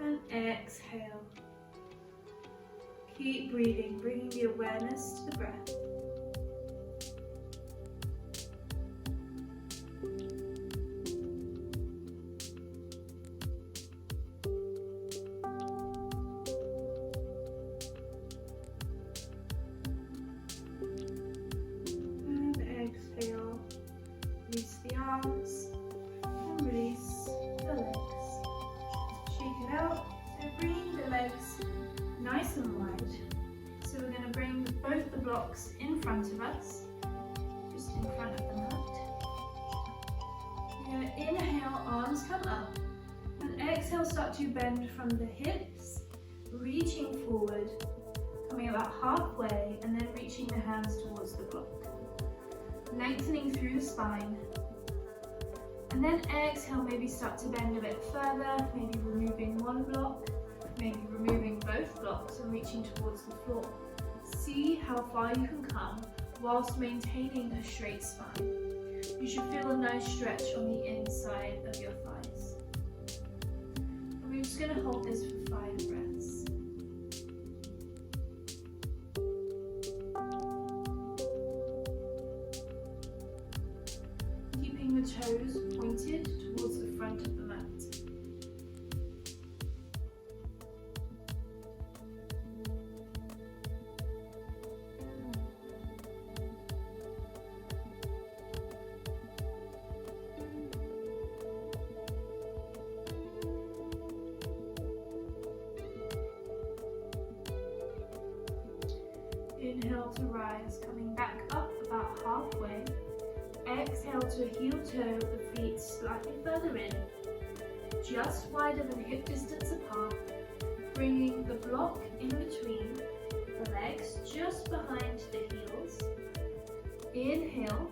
And exhale. Keep breathing, bringing the awareness to the breath. In front of us, just in front of the mat. You're going to inhale, arms come up, and exhale, start to bend from the hips, reaching forward, coming about halfway, and then reaching the hands towards the block. Lengthening through the spine. And then exhale, maybe start to bend a bit further, maybe removing one block, maybe removing both blocks and reaching towards the floor. See how far you can come whilst maintaining a straight spine. You should feel a nice stretch on the inside of your thighs. And we're just going to hold this for 5 breaths. Keeping the toes pointed towards the front of the mat. Inhale to rise, coming back up about halfway. Exhale to heel toe the feet slightly further in, just wider than hip distance apart, bringing the block in between the legs, just behind the heels. Inhale,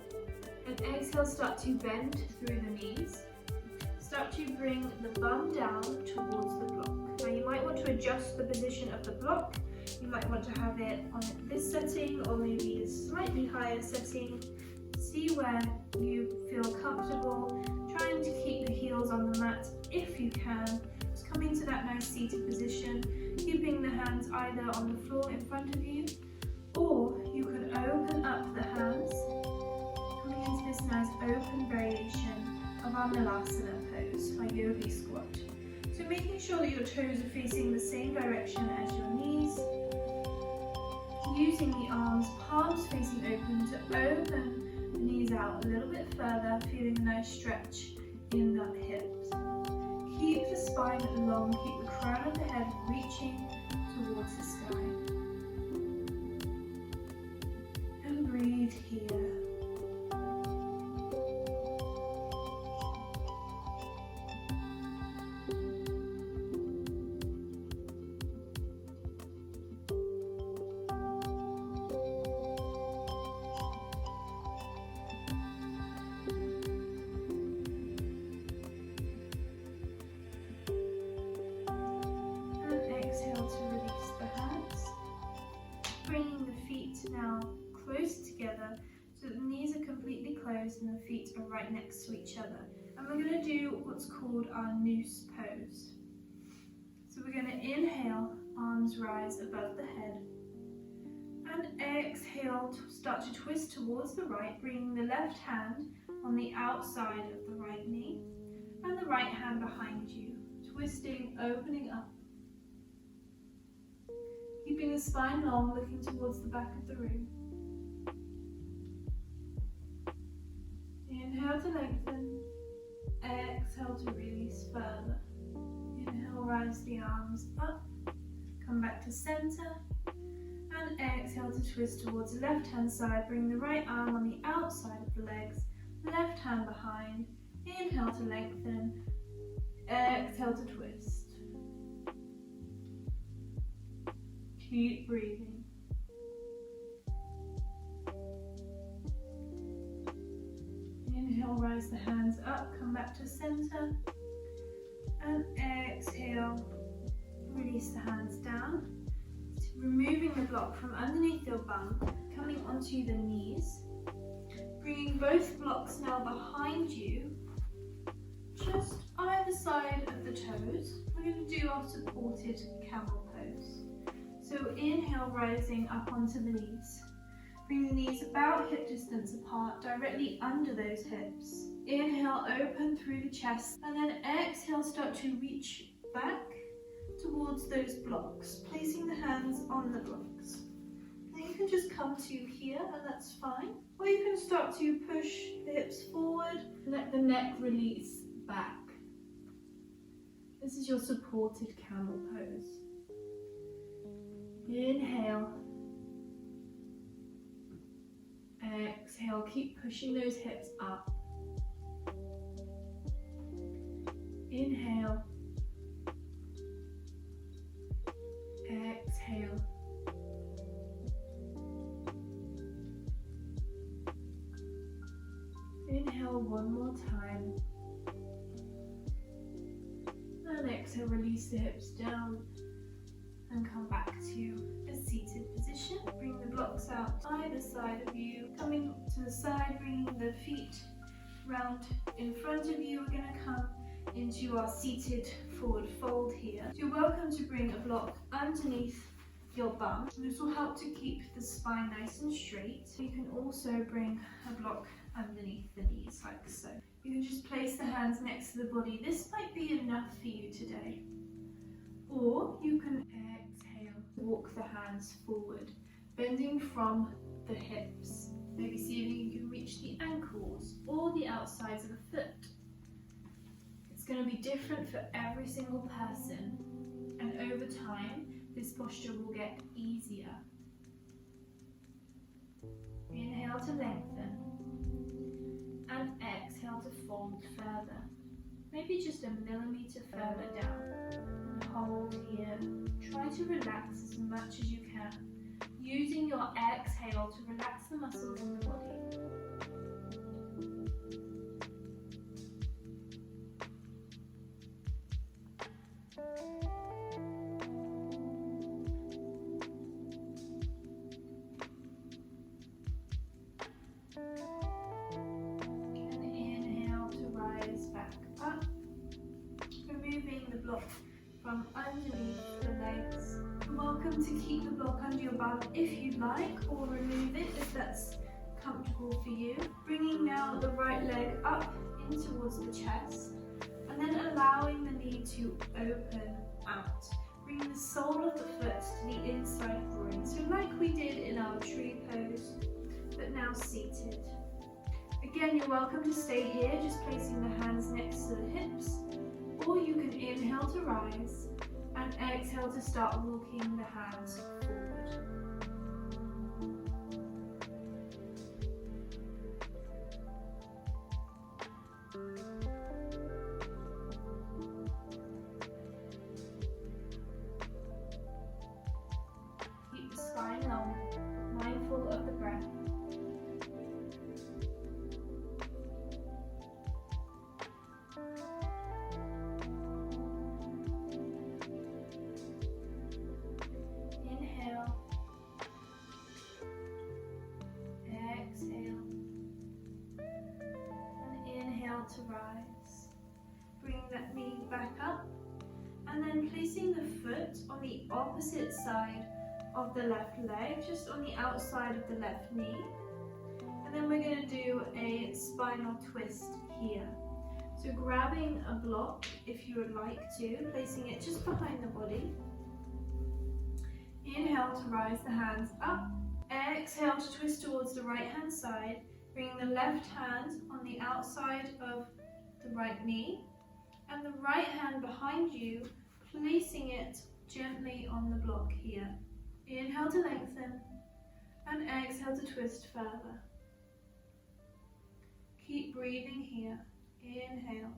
and exhale, start to bend through the knees. Start to bring the bum down towards the block. Now you might want to adjust the position of the block. You might want to have it on this setting or maybe a slightly higher setting. See where you feel comfortable, trying to keep the heels on the mat if you can. Just coming to that nice seated position, keeping the hands either on the floor in front of you, or you can open up the hands, coming into this nice open variation of our Voltanasana pose, our yogi squat. So making sure that your toes are facing the same direction as your knees, using the arms, palms facing open to open the knees out a little bit further, feeling a nice stretch in the hips. Keep the spine long, keep the crown of the head reaching towards the sky. And breathe here. together so that the knees are completely closed and the feet are right next to each other. And we're going to do what's called our Noose Pose. So we're going to inhale, arms rise above the head. And exhale, start to twist towards the right, bringing the left hand on the outside of the right knee and the right hand behind you, twisting, opening up. Keeping the spine long, looking towards the back of the room. Inhale to lengthen, exhale to release further. Inhale, rise the arms up, come back to center, and exhale to twist towards the left hand side, bring the right arm on the outside of the legs, left hand behind, inhale to lengthen, exhale to twist. Keep breathing. Inhale, rise the hands up, come back to center, and exhale, release the hands down, removing the block from underneath your bum, coming onto the knees, bringing both blocks now behind you, just either side of the toes. We're going to do our supported camel pose. So inhale, rising up onto the knees. Bring the knees about hip distance apart, directly under those hips. Inhale, open through the chest, and then exhale, start to reach back towards those blocks, placing the hands on the blocks. Now you can just come to here, and that's fine. Or you can start to push the hips forward, let the neck release back. This is your supported camel pose. Inhale. Exhale, keep pushing those hips up. Inhale. Exhale. Inhale one more time. And exhale, release the hips down and come back to a seated position. Bring the blocks out either side of you. Coming to the side, bringing the feet round in front of you. We're going to come into our seated forward fold here. So you're welcome to bring a block underneath your bum. This will help to keep the spine nice and straight. You can also bring a block underneath the knees like so. You can just place the hands next to the body. This might be enough for you today. Or you can exhale, walk the hands forward, bending from the hips. Maybe see if you can reach the ankles or the outsides of the foot. It's going to be different for every single person, and over time this posture will get easier. Inhale to lengthen and exhale to fold further, maybe just a millimeter further down. Hold here. Try to relax as much as you can, using your exhale to relax the muscles in the body. And inhale to rise back up, removing the block from underneath the legs. You're welcome to keep the block under your bum if you'd like, or remove it if that's comfortable for you. Bringing now the right leg up in towards the chest, and then allowing the knee to open out. Bringing the sole of the foot to the inside groin, so like we did in our tree pose, but now seated. Again, you're welcome to stay here, just placing the hands next to the hips, or you can inhale to rise and exhale to start walking the hands forward. Keep the spine long, mindful of the breath. Inhale feet back up, and then placing the foot on the opposite side of the left leg, just on the outside of the left knee. And then we're going to do a spinal twist here. So grabbing a block, if you would like to, placing it just behind the body. Inhale to rise the hands up. Exhale to twist towards the right hand side, bringing the left hand on the outside of the right knee, and the right hand behind you, placing it gently on the block here. Inhale to lengthen, and exhale to twist further. Keep breathing here. Inhale,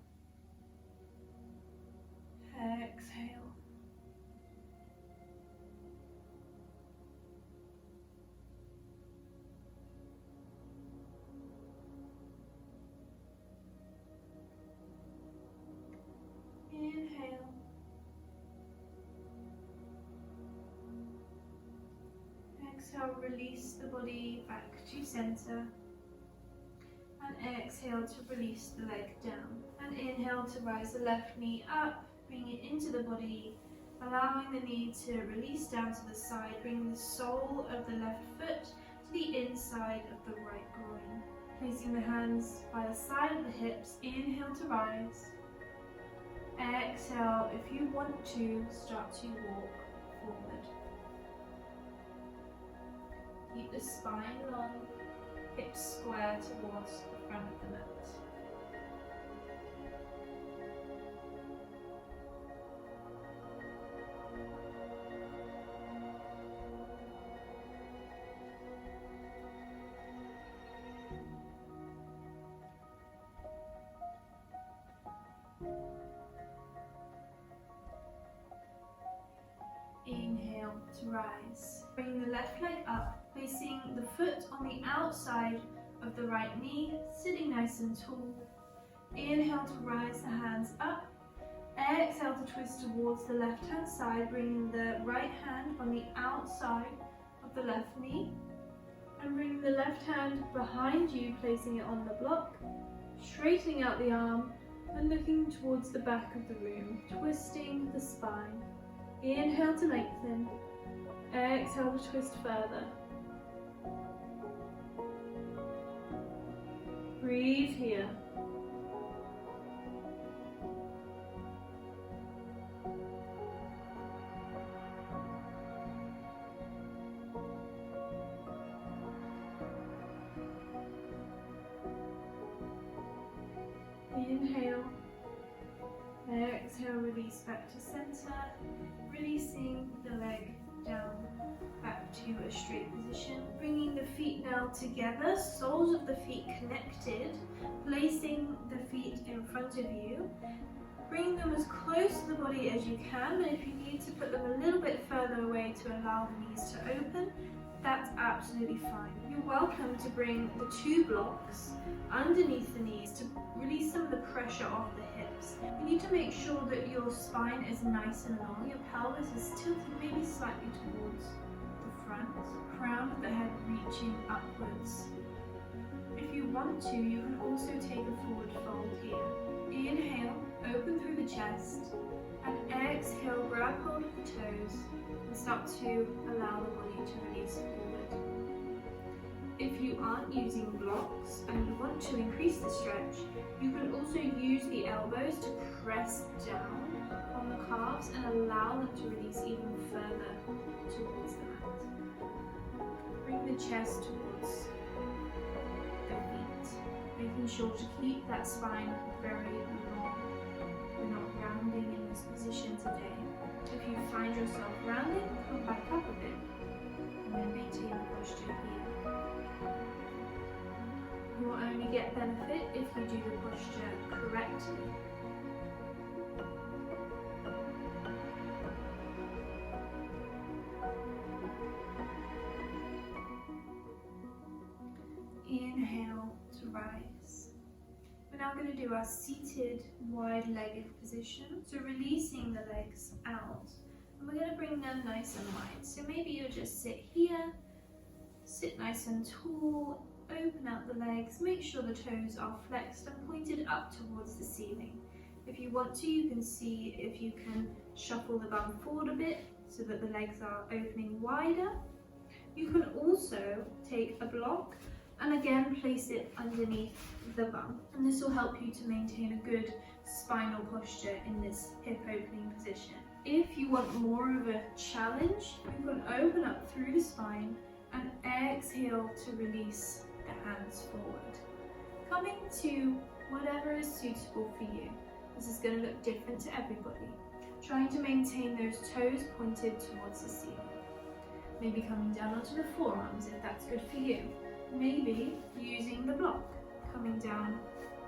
exhale. Inhale. Exhale, release the body back to center. And exhale to release the leg down. And inhale to rise the left knee up, bring it into the body, allowing the knee to release down to the side, bringing the sole of the left foot to the inside of the right groin. Placing the hands by the side of the hips, inhale to rise. Exhale, if you want to, start to walk forward. Keep the spine long, hips square towards the front of the mat. Inhale to rise. Bring the left leg up, placing the foot on the outside of the right knee, sitting nice and tall. Inhale to rise the hands up. Exhale to twist towards the left hand side, bringing the right hand on the outside of the left knee. And bring the left hand behind you, placing it on the block, straightening out the arm and looking towards the back of the room, twisting the spine. Inhale to lengthen. Exhale to twist further. Breathe here. Inhale. Exhale, release back to center, releasing the leg down back to a straight position. Bringing the feet now together, soles of the feet connected, placing the feet in front of you. Bring them as close to the body as you can, and if you need to put them a little bit further away to allow the knees to open, that's absolutely fine. You're welcome to bring the two blocks underneath the knees to release some of the pressure off the hips. You need to make sure that your spine is nice and long, your pelvis is tilted maybe slightly towards the front, crown of the head reaching upwards. If you want to, you can also take a forward fold here. Inhale, open through the chest, and exhale, grab hold of the toes and start to allow the body to release forward. If you aren't using blocks and you want to increase the stretch, you can also use the elbows to press down on the calves and allow them to release even further towards the mat. Bring the chest towards the feet, making sure to keep that spine very long. We're not rounding in this position today. If you find yourself rounding, come back up a bit and then maintain the posture here. You will only get benefit if you do the posture correctly. Inhale to rise. We're now going to do our seated wide-legged position. So releasing the legs out. And we're going to bring them nice and wide. So maybe you'll just sit here, sit nice and tall, open out the legs, make sure the toes are flexed and pointed up towards the ceiling. If you want to, you can see if you can shuffle the bum forward a bit so that the legs are opening wider. You can also take a block and again place it underneath the bum, and this will help you to maintain a good spinal posture in this hip opening position. If you want more of a challenge, you can open up through the spine and exhale to release the hands forward. Coming to whatever is suitable for you. This is going to look different to everybody. Trying to maintain those toes pointed towards the ceiling. Maybe coming down onto the forearms if that's good for you. Maybe using the block, coming down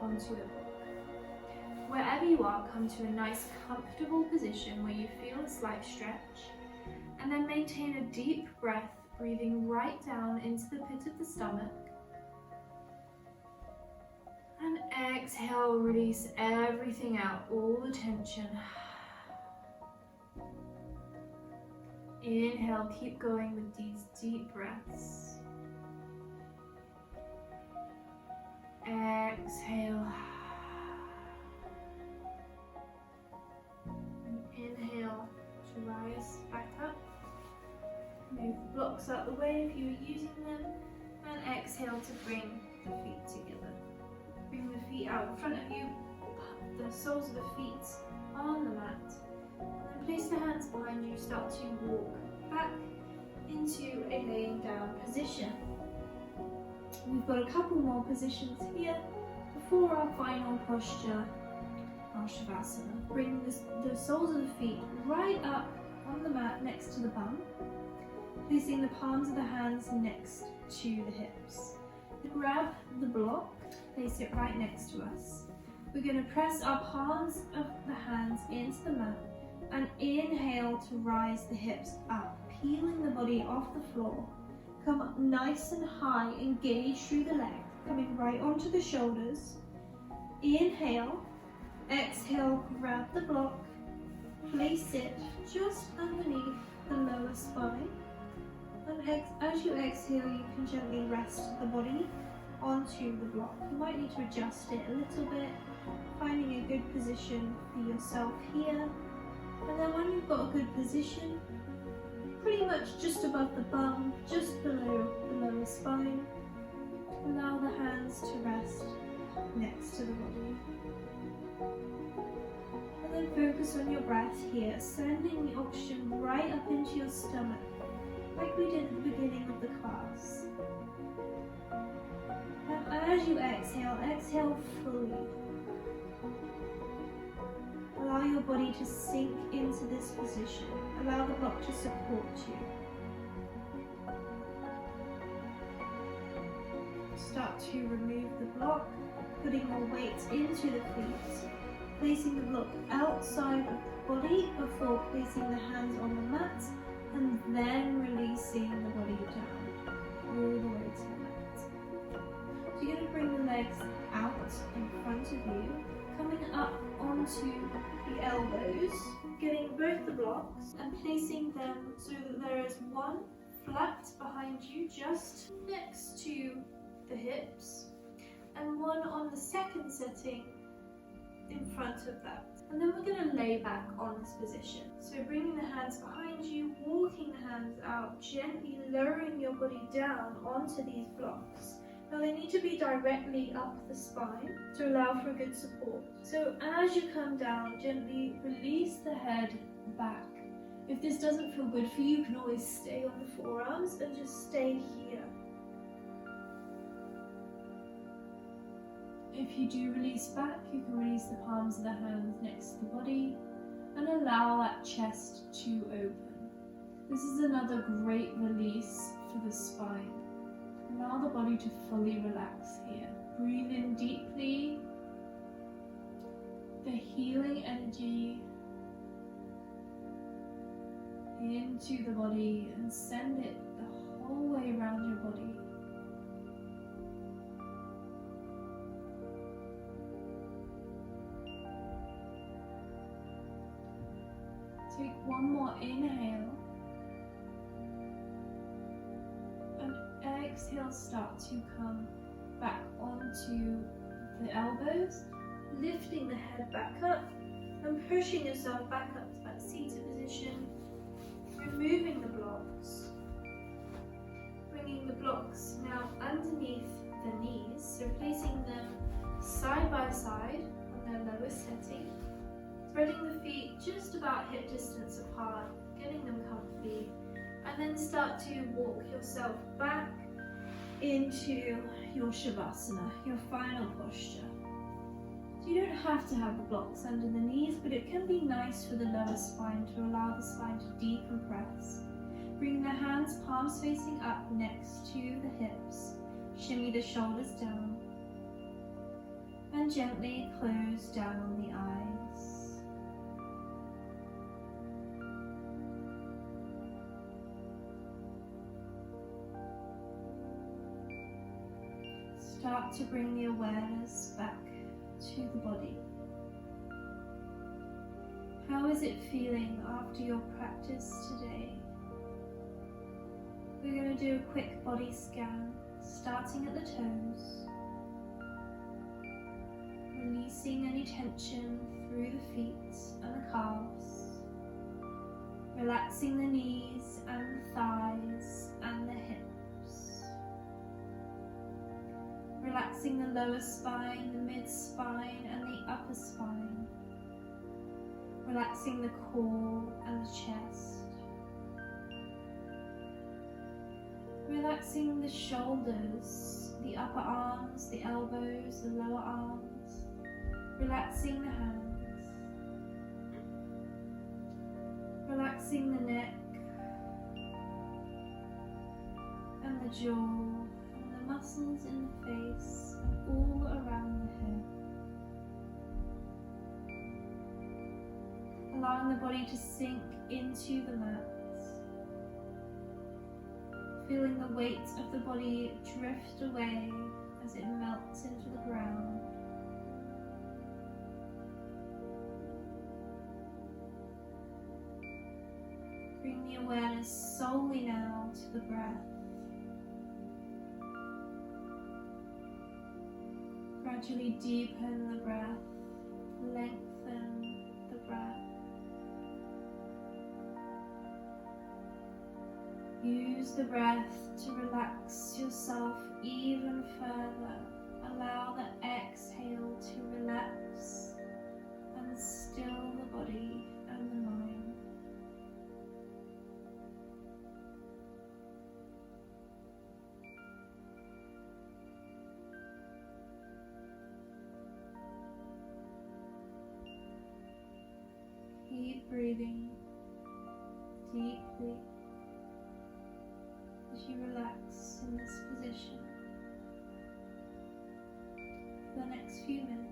onto the block. Wherever you are, come to a nice comfortable position where you feel a slight stretch, and then maintain a deep breath, breathing right down into the pit of the stomach. And exhale, release everything out, all the tension. Inhale, keep going with these deep breaths. Exhale. And inhale to rise back up. Move the blocks out the way if you are using them. And exhale to bring the feet together. Bring the feet out in front of you. The soles of the feet on the mat. And then place the hands behind you. Start to walk back into a laying down position. We've got a couple more positions here before our final posture, our Shavasana. Bring the soles of the feet right up on the mat next to the bum, placing the palms of the hands next to the hips. Grab the block, place it right next to us. We're going to press our palms of the hands into the mat and inhale to rise the hips up, peeling the body off the floor. Come up nice and high, engage through the leg, coming right onto the shoulders. Inhale, exhale, grab the block, place it just underneath the lower spine. And as you exhale, you can gently rest the body onto the block. You might need to adjust it a little bit, finding a good position for yourself here. And then when you've got a good position, pretty much just above the bum, just below the lower spine, allow the hands to rest next to the body. And then focus on your breath here, sending the oxygen right up into your stomach, like we did at the beginning of the class. And as you exhale, exhale fully. Allow your body to sink into this position. Allow the block to support you. Start to remove the block, putting more weight into the feet, placing the block outside of the body before placing the hands on the mat, and then releasing the body down, all the way to the mat. So you're going to bring the legs out in front of you, coming up onto the elbows, getting both the blocks and placing them so that there is one flat behind you just next to the hips and one on the second setting in front of that. And then we're going to lay back on this position. So bringing the hands behind you, walking the hands out, gently lowering your body down onto these blocks. Now they need to be directly up the spine to allow for good support. So as you come down, gently release the head back. If this doesn't feel good for you, you can always stay on the forearms and just stay here. If you do release back, you can release the palms of the hands next to the body and allow that chest to open. This is another great release for the spine. Allow the body to fully relax here. Breathe in deeply the healing energy into the body and send it the whole way around your body. Take one more inhale. Exhale, start to come back onto the elbows lifting the head back up and pushing yourself back up to that seated position, removing the blocks, bringing the blocks now underneath the knees, so placing them side by side on their lowest setting, spreading the feet just about hip distance apart, getting them comfy, and then start to walk yourself back into your Shavasana, your final posture. So you don't have to have the blocks under the knees, but it can be nice for the lower spine to allow the spine to decompress. Bring the hands palms facing up next to the hips. Shimmy the shoulders down. And gently close down the eyes. Start to bring the awareness back to the body. How is it feeling after your practice today? We're going to do a quick body scan, starting at the toes, releasing any tension through the feet and the calves, relaxing the knees and the thighs and the hips, relaxing the lower spine, the mid spine and the upper spine, relaxing the core and the chest, relaxing the shoulders, the upper arms, the elbows, the lower arms, relaxing the hands, relaxing the neck and the jaw and the muscles in the face and all around the head. Allowing the body to sink into the mat. Feeling the weight of the body drift away as it melts into the ground. Bring the awareness solely now to the breath. Gradually deepen the breath, lengthen the breath. Use the breath to relax yourself even further. Allow the exhale to relax and still the body and the mind. Keep breathing deeply as you relax in this position for the next few minutes.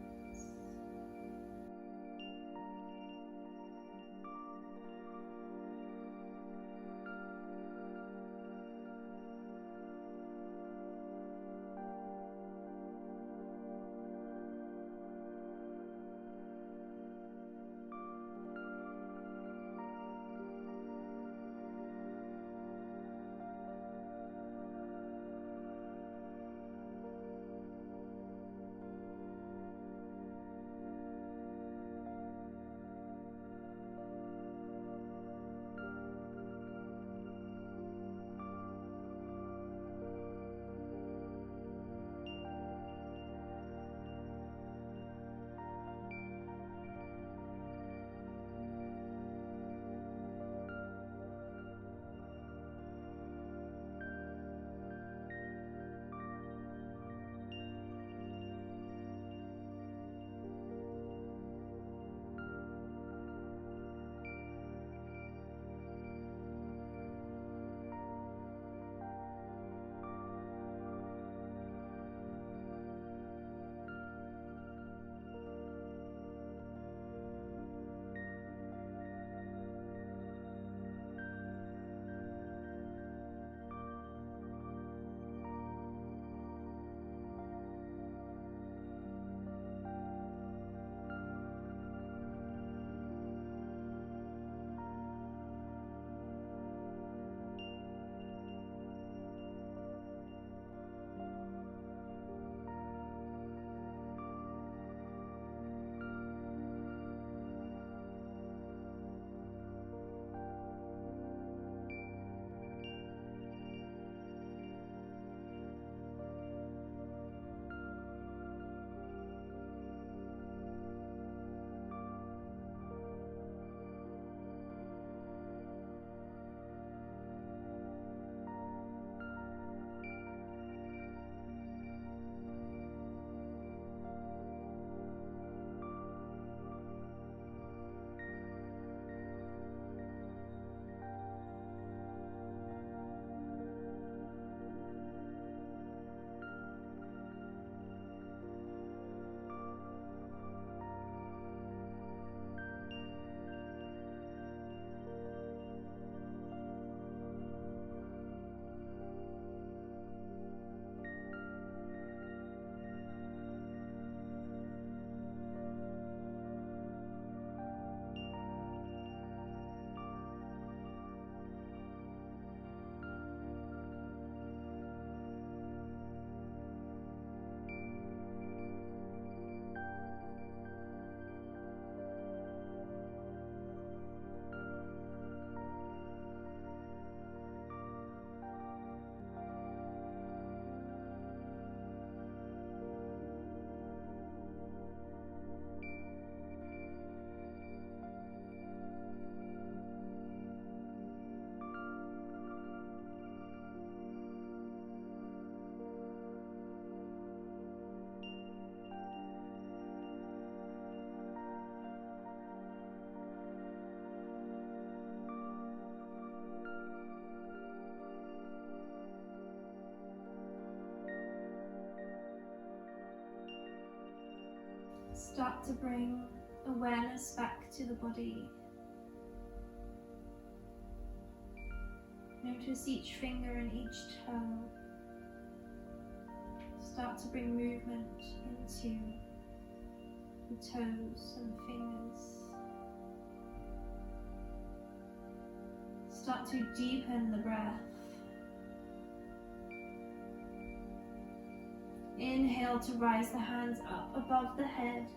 Start to bring awareness back to the body. Notice each finger and each toe. Start to bring movement into the toes and fingers. Start to deepen the breath. Inhale to rise the hands up above the head,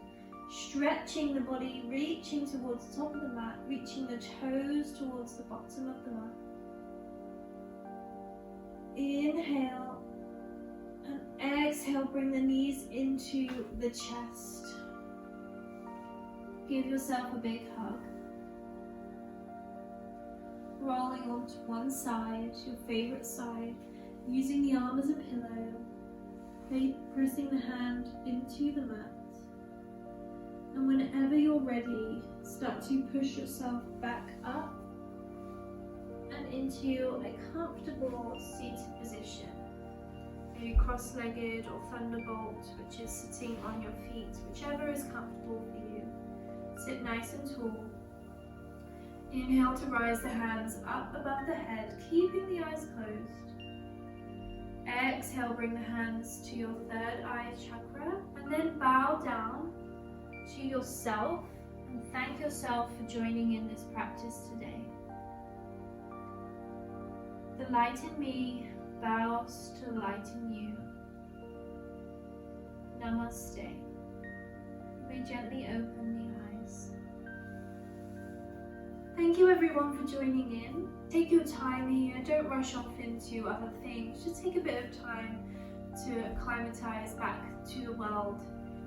stretching the body, reaching towards the top of the mat, reaching the toes towards the bottom of the mat. Inhale and exhale, bring the knees into the chest. Give yourself a big hug. Rolling onto one side, your favorite side, using the arm as a pillow, pressing the hand into the mat. And whenever you're ready, start to push yourself back up and into a comfortable seated position. Maybe cross-legged or thunderbolt, which is sitting on your feet, whichever is comfortable for you. Sit nice and tall. Inhale to rise the hands up above the head, keeping the eyes closed. Exhale, bring the hands to your third eye chakra, and then bow down to yourself and thank yourself for joining in this practice today. The light in me bows to the light in you. Namaste. You may gently open the eyes. Thank you everyone for joining in. Take your time here, don't rush off into other things. Just take a bit of time to acclimatize back to the world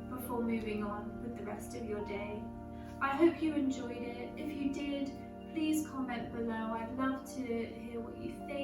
before moving on with the rest of your day. I hope you enjoyed it. If you did, please comment below. I'd love to hear what you think.